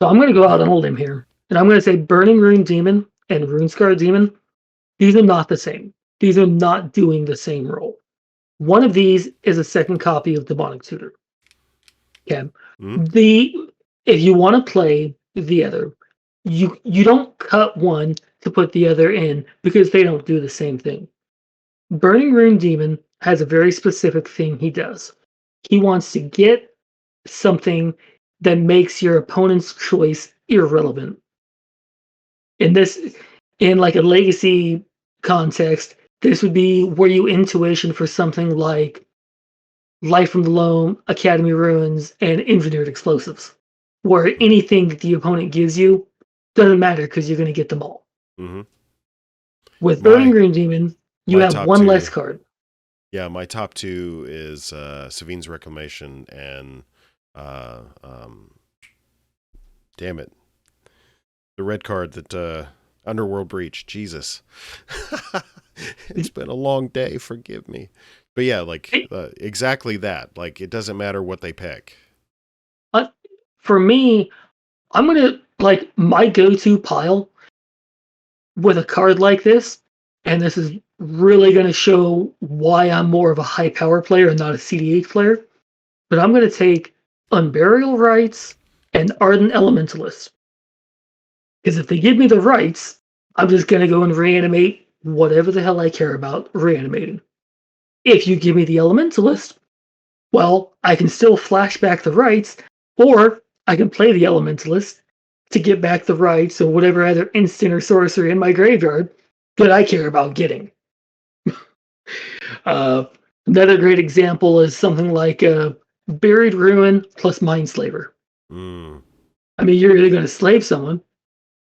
So I'm going to go out on a limb here, and I'm going to say Burning Rune Demon and Runescar Demon. These are not the same. These are not doing the same role. One of these is a second copy of Demonic Tutor. Okay. Mm-hmm. If you want to play the other, you don't cut one to put the other in because they don't do the same thing. Burning Rune Demon has a very specific thing he does. He wants to get something that makes your opponent's choice irrelevant. In like a legacy context, this would be where you intuition for something like Life from the Loam, Academy Ruins, and Engineered Explosives, where anything that the opponent gives you doesn't matter because you're going to get them all. Mm-hmm. With Burning Rune Demon, you have one less card. Yeah, my top two is Savine's Reclamation and damn it, the red card that Underworld Breach. Jesus, it's been a long day. Forgive me, but yeah, like exactly that. Like it doesn't matter what they pick. For me, I'm gonna like my go-to pile with a card like this, and this is really going to show why I'm more of a high power player and not a CDH player. But I'm going to take Unburial Rites and Ardent Elementalist. Because if they give me the rights, I'm just going to go and reanimate whatever the hell I care about reanimating. If you give me the Elementalist, well, I can still flash back the rights, or I can play the Elementalist to get back the rights or whatever other instant or sorcery in my graveyard that I care about getting. Another great example is something like Buried Ruin plus Mindslaver. I mean, you're either going to slave someone,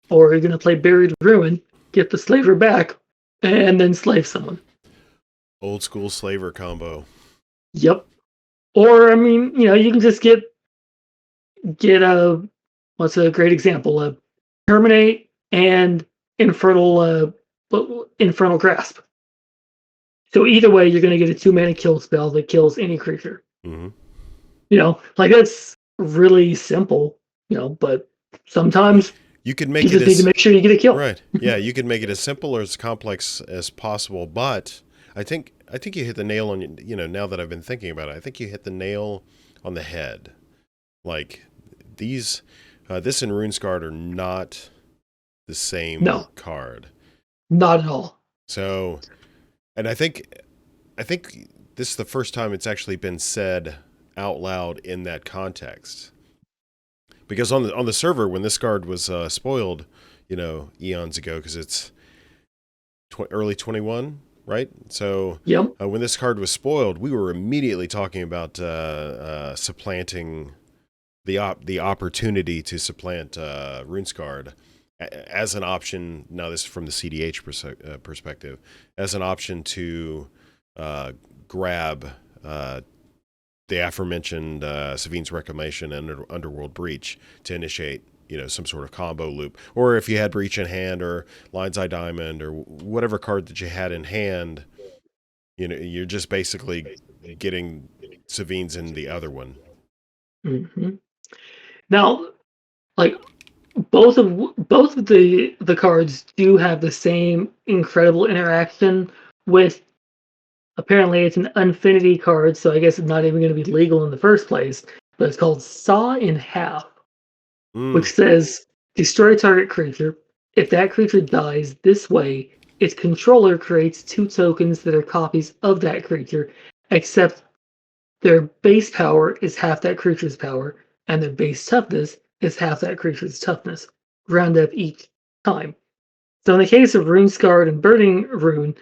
or you're going to play Buried Ruin, get the slaver back, and then slave someone. Old school slaver combo. Yep. Or, I mean, you can just get what's a great example? Terminate and Infernal Grasp. So either way, you're going to get a 2-mana kill spell that kills any creature. Mm-hmm. Like that's really simple, but sometimes you can make you just need to make sure you get a kill. Right. Yeah, you can make it as simple or as complex as possible, but I think you hit the nail on, now that I've been thinking about it, I think you hit the nail on the head. Like these, this and RuneScarred are not the same card. Not at all. So, and I think this is the first time it's actually been said out loud in that context. Because on the server, when this card was spoiled, eons ago, because it's early 21, right? So yep. When this card was spoiled, we were immediately talking about supplanting the opportunity to supplant RuneScarred as an option. Now this is from the CDH perspective, as an option to grab the aforementioned Savine's Reclamation and Underworld Breach to initiate, some sort of combo loop. Or if you had Breach in hand or Lion's Eye Diamond or whatever card that you had in hand, you're just basically getting Savine's in the other one. Mm-hmm. Now, like both of the cards do have the same incredible interaction with. Apparently, it's an Unfinity card, so I guess it's not even going to be legal in the first place. But it's called Saw in Half, which says destroy target creature. If that creature dies this way, its controller creates 2 tokens that are copies of that creature, except their base power is half that creature's power, and their base toughness is half that creature's toughness. Round up each time. So in the case of RuneScarred and Burning Rune,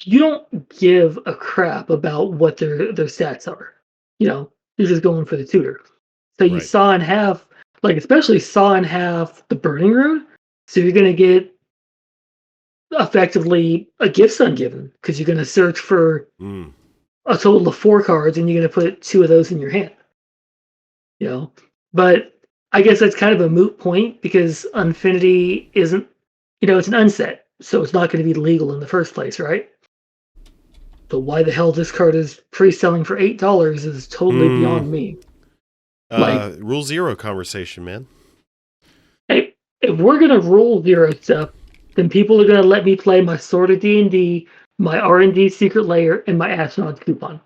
you don't give a crap about what their stats are. You're just going for the tutor. So you saw in half, especially saw in half the Burning Rune. So you're going to get effectively a Gifts Ungiven because you're going to search for a total of 4 cards and you're going to put 2 of those in your hand. But I guess that's kind of a moot point because Unfinity isn't, it's an unset. So it's not going to be legal in the first place, right? So why the hell this card is pre-selling for $8 is totally beyond me. Rule 0 conversation, man. Hey, if we're gonna rule 0 stuff, then people are gonna let me play my Sword of D&D, my R&D Secret Lair, and my Astronaut coupon.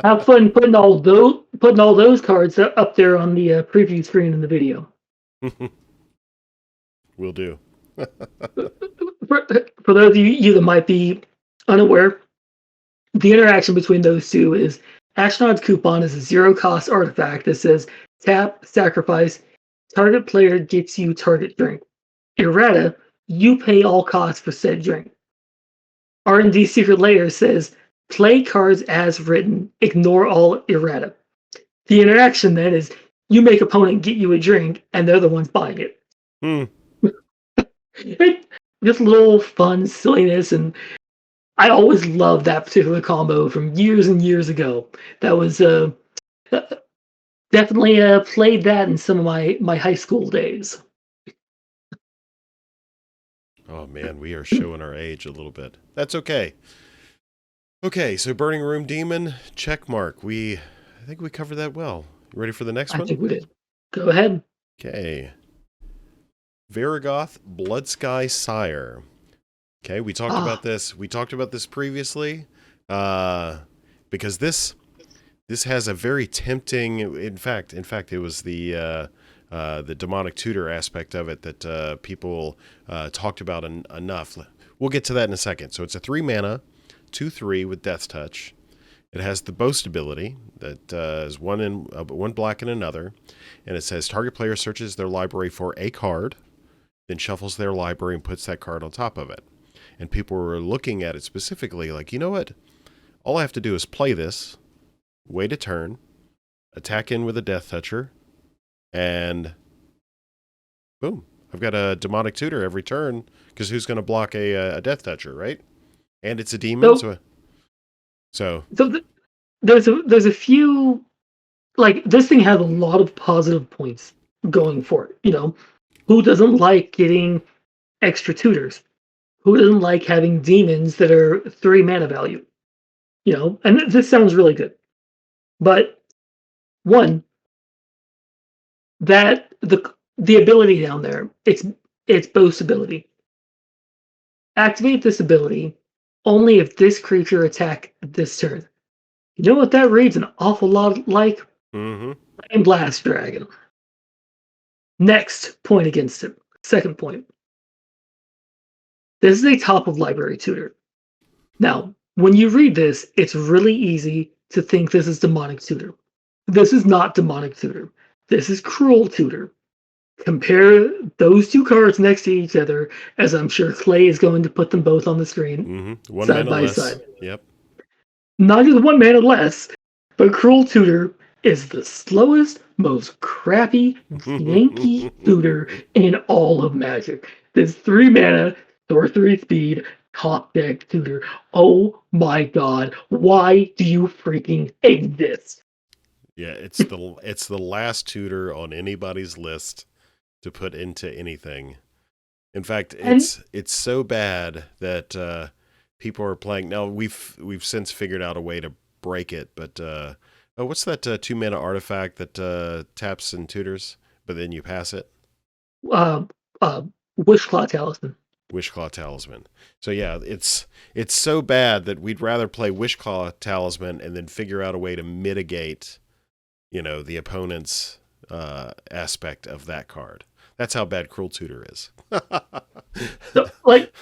Have fun putting all those cards up there on the preview screen in the video. Will do. For those of you that might be unaware, the interaction between those two is Astronaut's coupon is a 0-cost artifact that says tap, sacrifice, target player gets you target drink. Errata, you pay all costs for said drink. R&D Secret Lair says play cards as written, ignore all errata. The interaction then is you make opponent get you a drink, and they're the ones buying it. Just little fun silliness, and I always loved that particular combo from years and years ago. That was definitely played that in some of my high school days. Oh man, we are showing our age a little bit. That's okay. Okay, so Burning Room Demon, check mark. I think we covered that well. You ready for the next one? I think we did. Go ahead. Okay. Varagoth, Blood Sky Sire. Okay, we talked about this. We talked about this previously, because this has a very tempting. In fact, it was the demonic tutor aspect of it that people talked about enough. We'll get to that in a second. So it's a 3-mana, 2/3 with Death Touch. It has the Boast ability that is one black and another, and it says target player searches their library for a card, then shuffles their library and puts that card on top of it. And people were looking at it specifically like, you know what? All I have to do is play this, wait a turn, attack in with a Death Toucher, and boom. I've got a Demonic Tutor every turn, because who's going to block a Death Toucher, right? And it's a demon, so there's a few, like, this thing has a lot of positive points going for it. You know, who doesn't like getting extra tutors? Who doesn't like having demons that are 3 mana value? You know, and this sounds really good. But one, that the ability down there, it's Boast ability. Activate this ability only if this creature attack this turn. You know what that reads an awful lot like? Mm-hmm. Flame Blast Dragon. Next point against it. Second point. This is a top of library tutor. Now, when you read this, it's really easy to think this is Demonic Tutor. This is not Demonic Tutor. This is Cruel Tutor. Compare those two cards next to each other, as I'm sure Clay is going to put them both on the screen, side by side. Yep. Not just 1 mana less, but Cruel Tutor is the slowest, most crappy, janky tutor in all of Magic. This 3 mana, sorcery speed, top deck tutor. Oh my god, why do you freaking exist? Yeah, it's the last tutor on anybody's list to put into anything. In fact, it's so bad that people are playing. Now we've since figured out a way to break it, but what's that 2 mana artifact that taps and tutors, but then you pass it? Wishclaw Talisman. Wishclaw Talisman. So yeah, it's so bad that we'd rather play Wishclaw Talisman and then figure out a way to mitigate, the opponent's aspect of that card. That's how bad Cruel Tutor is.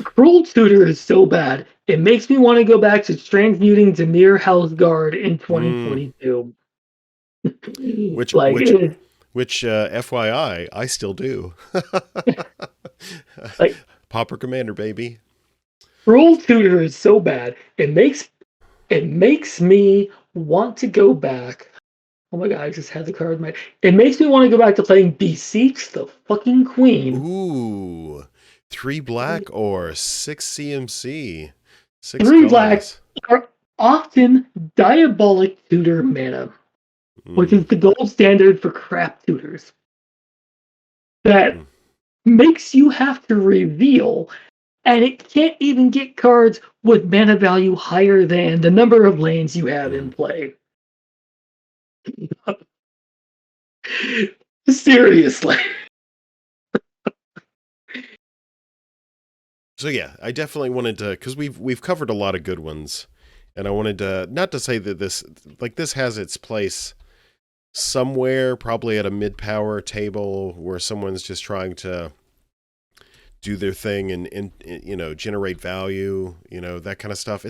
Cruel Tutor is so bad, it makes me want to go back to transmuting Dimir House Guard in 2022. Which FYI, I still do. Pauper Commander, baby. Cruel Tutor is so bad, it makes me want to go back. Oh my god, I just had the card. It makes me want to go back to playing Beseech the fucking Queen. Ooh. 3 black or 6 CMC. 6 3 black are often Diabolic Tutor mana, which is the gold standard for crap tutors. That makes you have to reveal And it can't even get cards with mana value higher than the number of lands you have in play. Seriously. So yeah, I definitely wanted to, because we've covered a lot of good ones, and I wanted to, not to say that this has its place somewhere, probably at a mid-power table where someone's just trying to do their thing and generate value, that kind of stuff.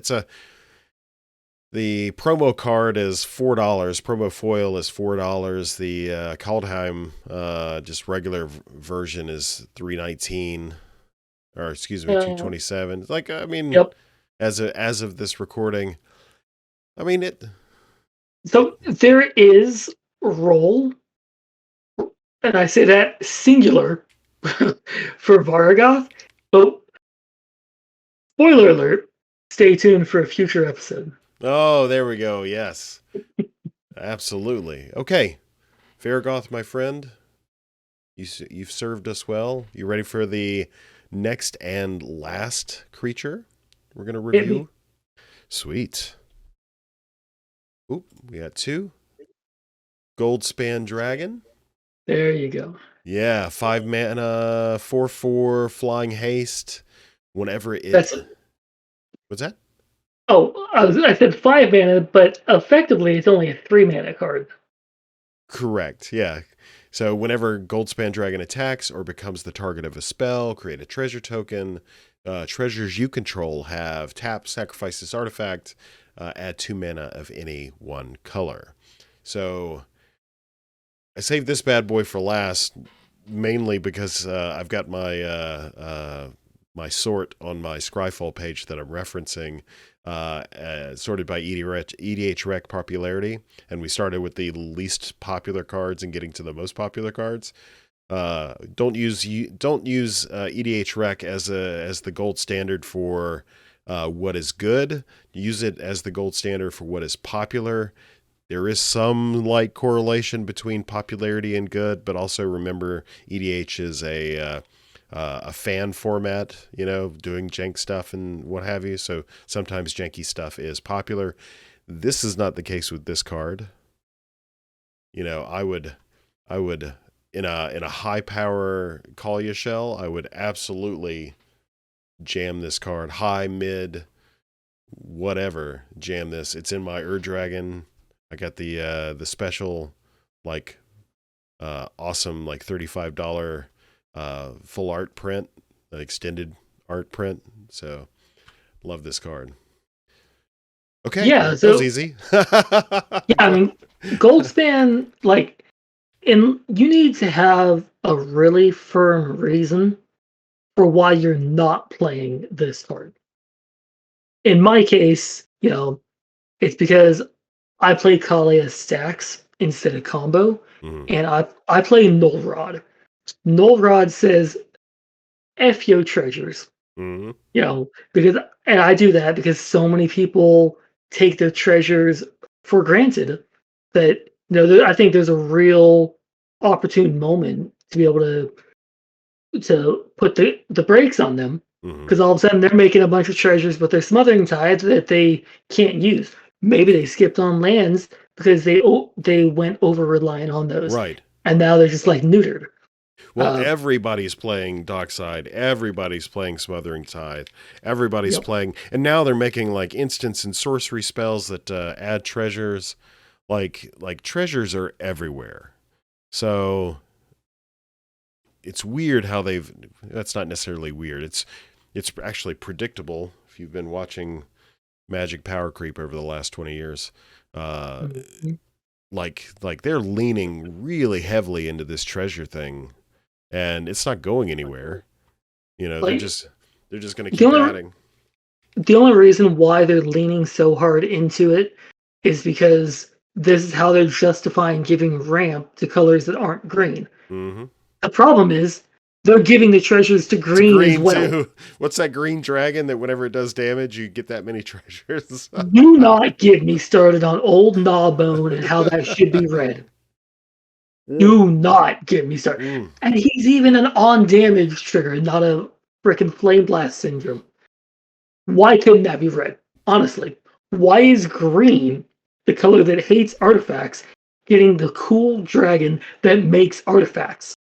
The promo card is $4. Promo foil is $4. The Kaldheim, just regular version is $3.19. Or excuse me, $2.27. Like, I mean, yep. as of this recording, I mean it. So there is role, and I say that singular for Vargoth. But spoiler alert! Stay tuned for a future episode. Oh, there we go. Yes, absolutely. Okay, Vargoth, my friend, you've served us well. You ready for the next and last creature we're going to review? Sweet. Oop, we got 2. Goldspan Dragon. There you go. Yeah, 5 mana, 4/4, flying haste. Whenever it... What's that? Oh, I said 5 mana, but effectively it's only a 3 mana card. Correct, yeah. So whenever Goldspan Dragon attacks or becomes the target of a spell, create a treasure token. Treasures you control have tap, sacrifice this artifact, add 2 mana of any one color. So I saved this bad boy for last, mainly because I've got my my sort on my Scryfall page that I'm referencing, sorted by EDH Rec popularity, and we started with the least popular cards and getting to the most popular cards. Don't use EDH Rec as the gold standard for what is good. Use it as the gold standard for what is popular. There is some light correlation between popularity and good, but also remember EDH is a fan format, doing jank stuff and what have you. So sometimes janky stuff is popular. This is not the case with this card. I would in a high power Kaalia shell, I would absolutely jam this card. High, mid, whatever, jam this. It's in my Dragon. I got the special, awesome, $35 full art print, an extended art print. So love this card. Okay, yeah, that was easy. Yeah, I mean, Goldspan, and you need to have a really firm reason for why you're not playing this card. In my case, it's because I play Kaalia stacks instead of combo, and I play Null Rod. Null Rod says, F your treasures. Because, and I do that because so many people take their treasures for granted that, I think there's a real opportune moment to be able to put the brakes on them, because all of a sudden they're making a bunch of treasures, but they're smothering tides that they can't use. Maybe they skipped on lands because they went over reliant on those, right? And now they're just neutered. Well, everybody's playing Dockside. Everybody's playing Smothering Tide. Everybody's playing, and now they're making instance and sorcery spells that add treasures. Like treasures are everywhere. So it's weird how that's not necessarily weird. It's actually predictable if you've been watching Magic power creep over the last 20 years. Like they're leaning really heavily into this treasure thing, and it's not going anywhere. They're just going to keep adding. The only reason why they're leaning so hard into it is because this is how they're justifying giving ramp to colors that aren't green. The problem is they're giving the treasures to green as well. Too. What's that green dragon that whenever it does damage, you get that many treasures? Do not get me started on old Gnawbone and how that should be read. Do not get me started. And he's even an on damage trigger, not a frickin' Flame Blast Syndrome. Why couldn't that be red? Honestly, why is green, the color that hates artifacts, getting the cool dragon that makes artifacts?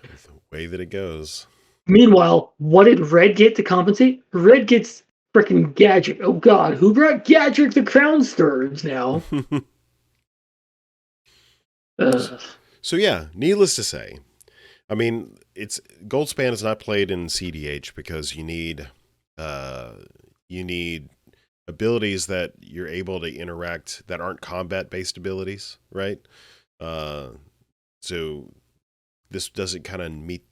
The way that it goes. Meanwhile, what did red get to compensate? Red gets frickin' Gadget. Oh god, who brought Gadget the Crown Scourge now? So yeah, needless to say, I mean, Goldspan is not played in CDH because you need abilities that you're able to interact that aren't combat-based abilities, right? So this doesn't kind of meet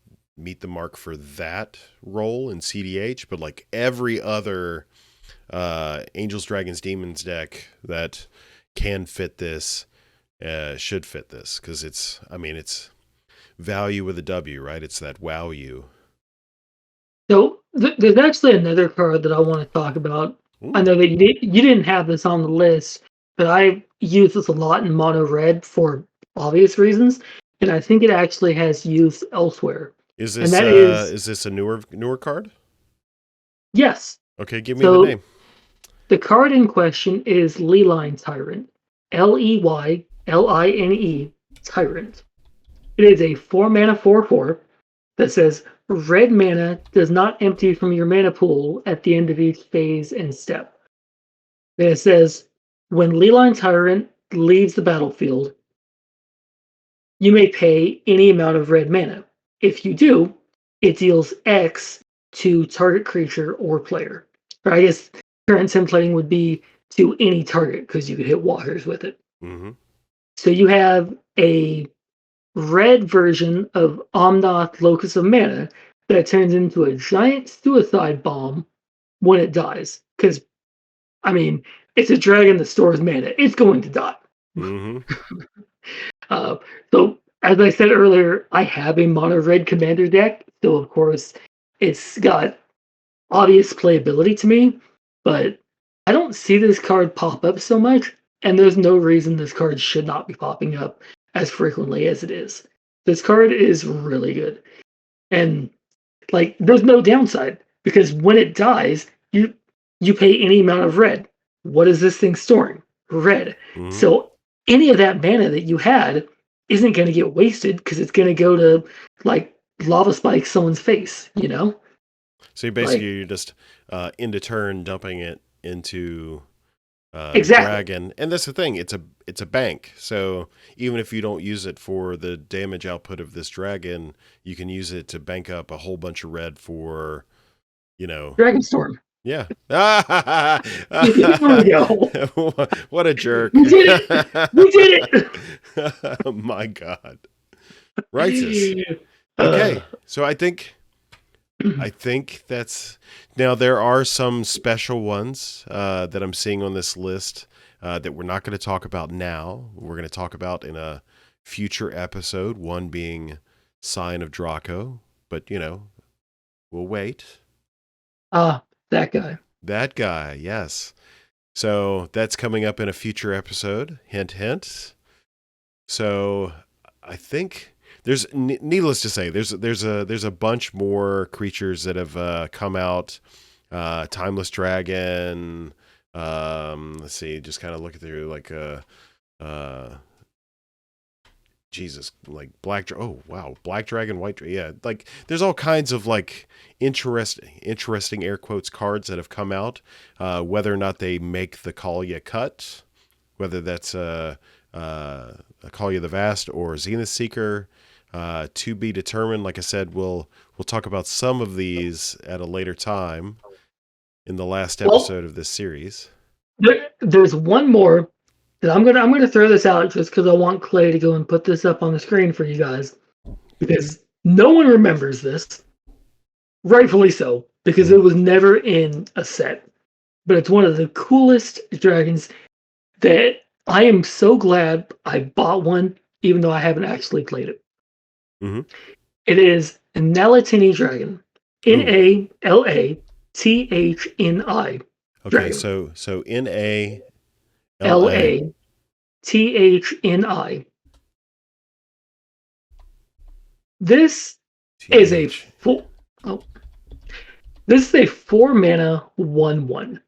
the mark for that role in CDH, but like every other Angels, Dragons, Demons deck that can fit this should fit this, because it's value with a W, right? It's that wow you. So there's actually another card that I want to talk about. Ooh. I know that you didn't have this on the list, but I use this a lot in mono red for obvious reasons, and I think it actually has use elsewhere. Is And this that is this a newer card? Yes. Okay, give me the name. The card in question is Leyline Tyrant. Leyline Tyrant. It is a 4-mana 4/4 that says red mana does not empty from your mana pool at the end of each phase and step. Then it says when Leyline Tyrant leaves the battlefield, you may pay any amount of red mana. If you do, it deals X to target creature or player. Or I guess current templating would be to any target because you could hit walkers with it. Mm-hmm. So you have a red version of Omnath Locus of Mana that turns into a giant suicide bomb when it dies. Because, I mean, it's a dragon that stores mana. It's going to die. Mm-hmm. So, as I said earlier, I have a mono red commander deck. So, of course, it's got obvious playability to me, but I don't see this card pop up so much, and there's no reason this card should not be popping up as frequently as it is. This card is really good. And like there's no downside because when it dies, you pay any amount of red. What is this thing storing? Red. Mm-hmm. So any of that mana that you had isn't going to get wasted because it's going to go to like lava spike someone's face, you know? So you're just end of turn dumping it into exactly. dragon, and that's the thing. It's a bank. So even if you don't use it for the damage output of this dragon, you can use it to bank up a whole bunch of red for, Dragon Storm. Yeah. There we go. What a jerk. We did it. We did it. Oh my God. Righteous. Okay. So I think that's, now there are some special ones that I'm seeing on this list that we're not going to talk about now. We're going to talk about in a future episode, one being Sign of Draco, but we'll wait. That guy. That guy, yes. So that's coming up in a future episode. Hint, hint. So I think there's, needless to say, there's a bunch more creatures that have come out. Timeless Dragon. Let's see, just kind of looking through like Jesus, like Black Dragon, White Dragon. Yeah, like there's all kinds of like interesting air quotes cards that have come out. Whether or not they make the Kaalia cut, whether that's Kaalia the Vast or Zenith Seeker, to be determined. Like I said, we'll talk about some of these at a later time in the last episode of this series. There's one more that I'm gonna throw this out just because I want Clay to go and put this up on the screen for you guys, because no one remembers this, rightfully so, because it was never in a set. But it's one of the coolest dragons that I am so glad I bought one, even though I haven't actually played it. Mm-hmm. It is a Nalatini dragon. Nalatthni. Okay, dragon. so Nalatthni. This is a Oh, this is a 4-mana 1/1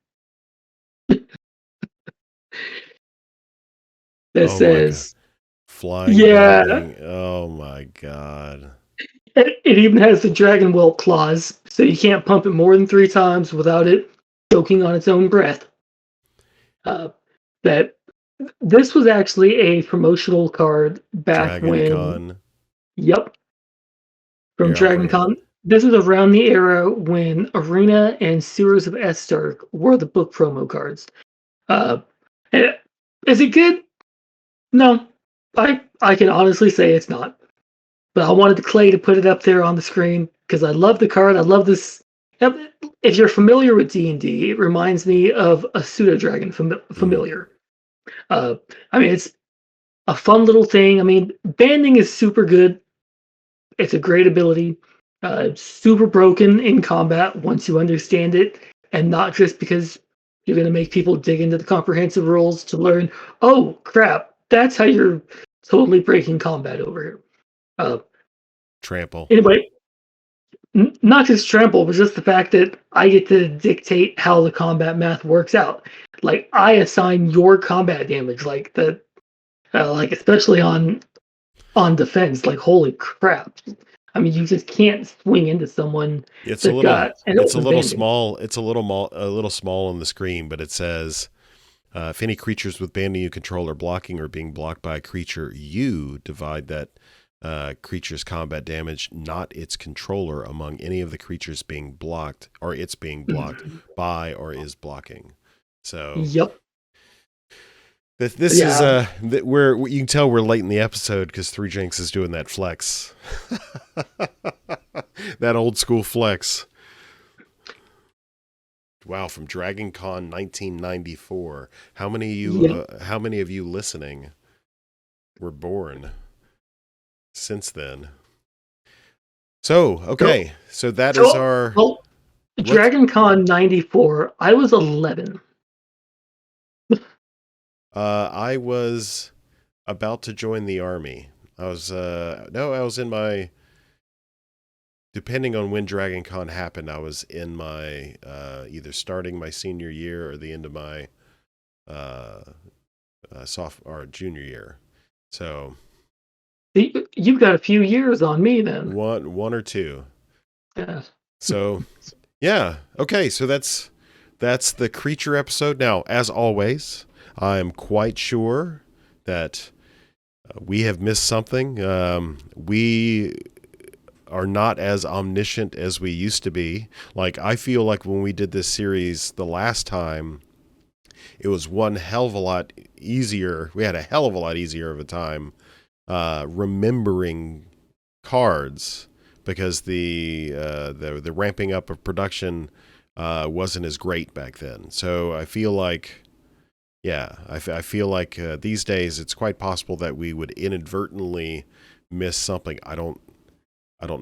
that Oh my god. says, Flying yeah, lightning. Oh my god. it even has the Dragon Whelp clause, so you can't pump it more than 3 times without it choking on its own breath. That this was actually a promotional card back Dragon when, Con. yep, from Here, I'll Dragon bring it. Con. This is around the era when Arena and Series of Estar were the book promo cards. Uh, is it good? No, I can honestly say it's not. But I wanted Clay to put it up there on the screen because I love the card. I love this. If you're familiar with D&D, it reminds me of a pseudo dragon Mm. familiar. Uh, I mean, it's a fun little thing. I mean, banding is super good. It's a great ability. Super broken in combat once you understand it, and not just because you're going to make people dig into the comprehensive rules to learn. Oh crap! That's how you're totally breaking combat over here. Uh, Trample. anyway, not just trample, but just the fact that I get to dictate how the combat math works out. Like I assign your combat damage, like the like especially on defense. Like holy crap! I mean, you just can't swing into someone It's a that little. got an It's a open little banding. small. It's a little small on the screen, but it says, if any creatures with banding you control are blocking or being blocked by a creature, you divide that creature's combat damage, not its controller, among any of the creatures being blocked or it's being blocked by or is blocking. So Yep. this is Yeah. we're you can tell we're late in the episode because Three Jinx is doing that flex, that old school flex. Wow, from Dragon Con 1994. How many of you? Yep. How many of you listening were born since then? So okay, so that is So, our well, what? Dragon Con 94, I was 11. I was about to join the army. I was no, I was in my. Depending on when Dragon Con happened, I was in my either starting my senior year or the end of my uh, or junior year. So You've got a few years on me then. one or two. Yeah. So yeah, okay. So that's the creature episode. Now, as always, I am quite sure that we have missed something. We are not as omniscient as we used to be. Like I feel like when we did this series the last time, it was one hell of a lot easier. We had a hell of a lot easier of a time remembering cards because the ramping up of production wasn't as great back then. So I feel like, yeah, I feel like these days it's quite possible that we would inadvertently miss something. I don't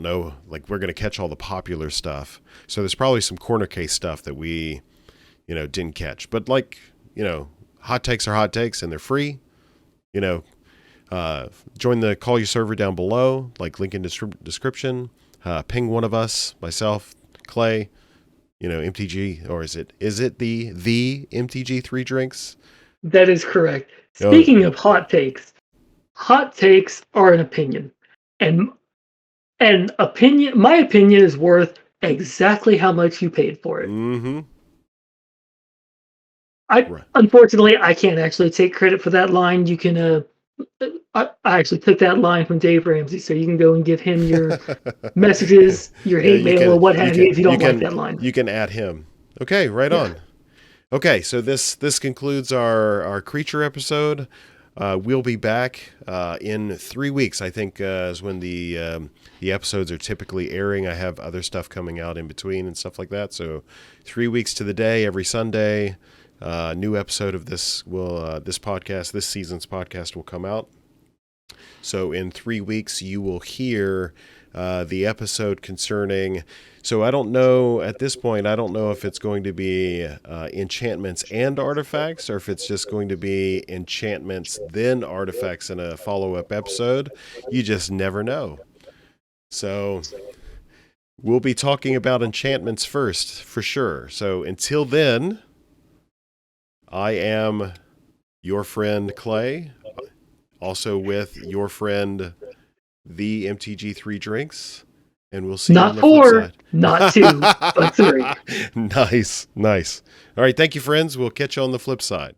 know. Like we're gonna catch all the popular stuff, so there's probably some corner case stuff that we, didn't catch. But like, hot takes are hot takes, and they're free. You know, join the Call Your server down below, like link in description. Ping one of us, myself, Clay, MTG, or is it the MTG Three Drinks? That is correct. Oh, Speaking of hot takes are an opinion. And my opinion is worth exactly how much you paid for it. mm-hmm. Right. Unfortunately I can't actually take credit for that line. You can I actually took that line from Dave Ramsey, so you can go and give him your messages, your Yeah, hate mail, or what have you if you don't like that line. you can add him. Okay, right Yeah. on. Okay, so this concludes our creature episode. We'll be back in 3 weeks. I think is when the episodes are typically airing. I have other stuff coming out in between and stuff like that. So 3 weeks to the day, every Sunday, new episode of this this season's podcast will come out. So in 3 weeks, you will hear the episode concerning. So I don't know at this point. I don't know if it's going to be enchantments and artifacts, or if it's just going to be enchantments then artifacts in a follow-up episode. You just never know. So we'll be talking about enchantments first, for sure. So until then, I am your friend Clay, also with your friend the MTG3 Drinks, and we'll see you on the flip side. Not 2, but 3. Nice. All right, thank you, friends. We'll catch you on the flip side.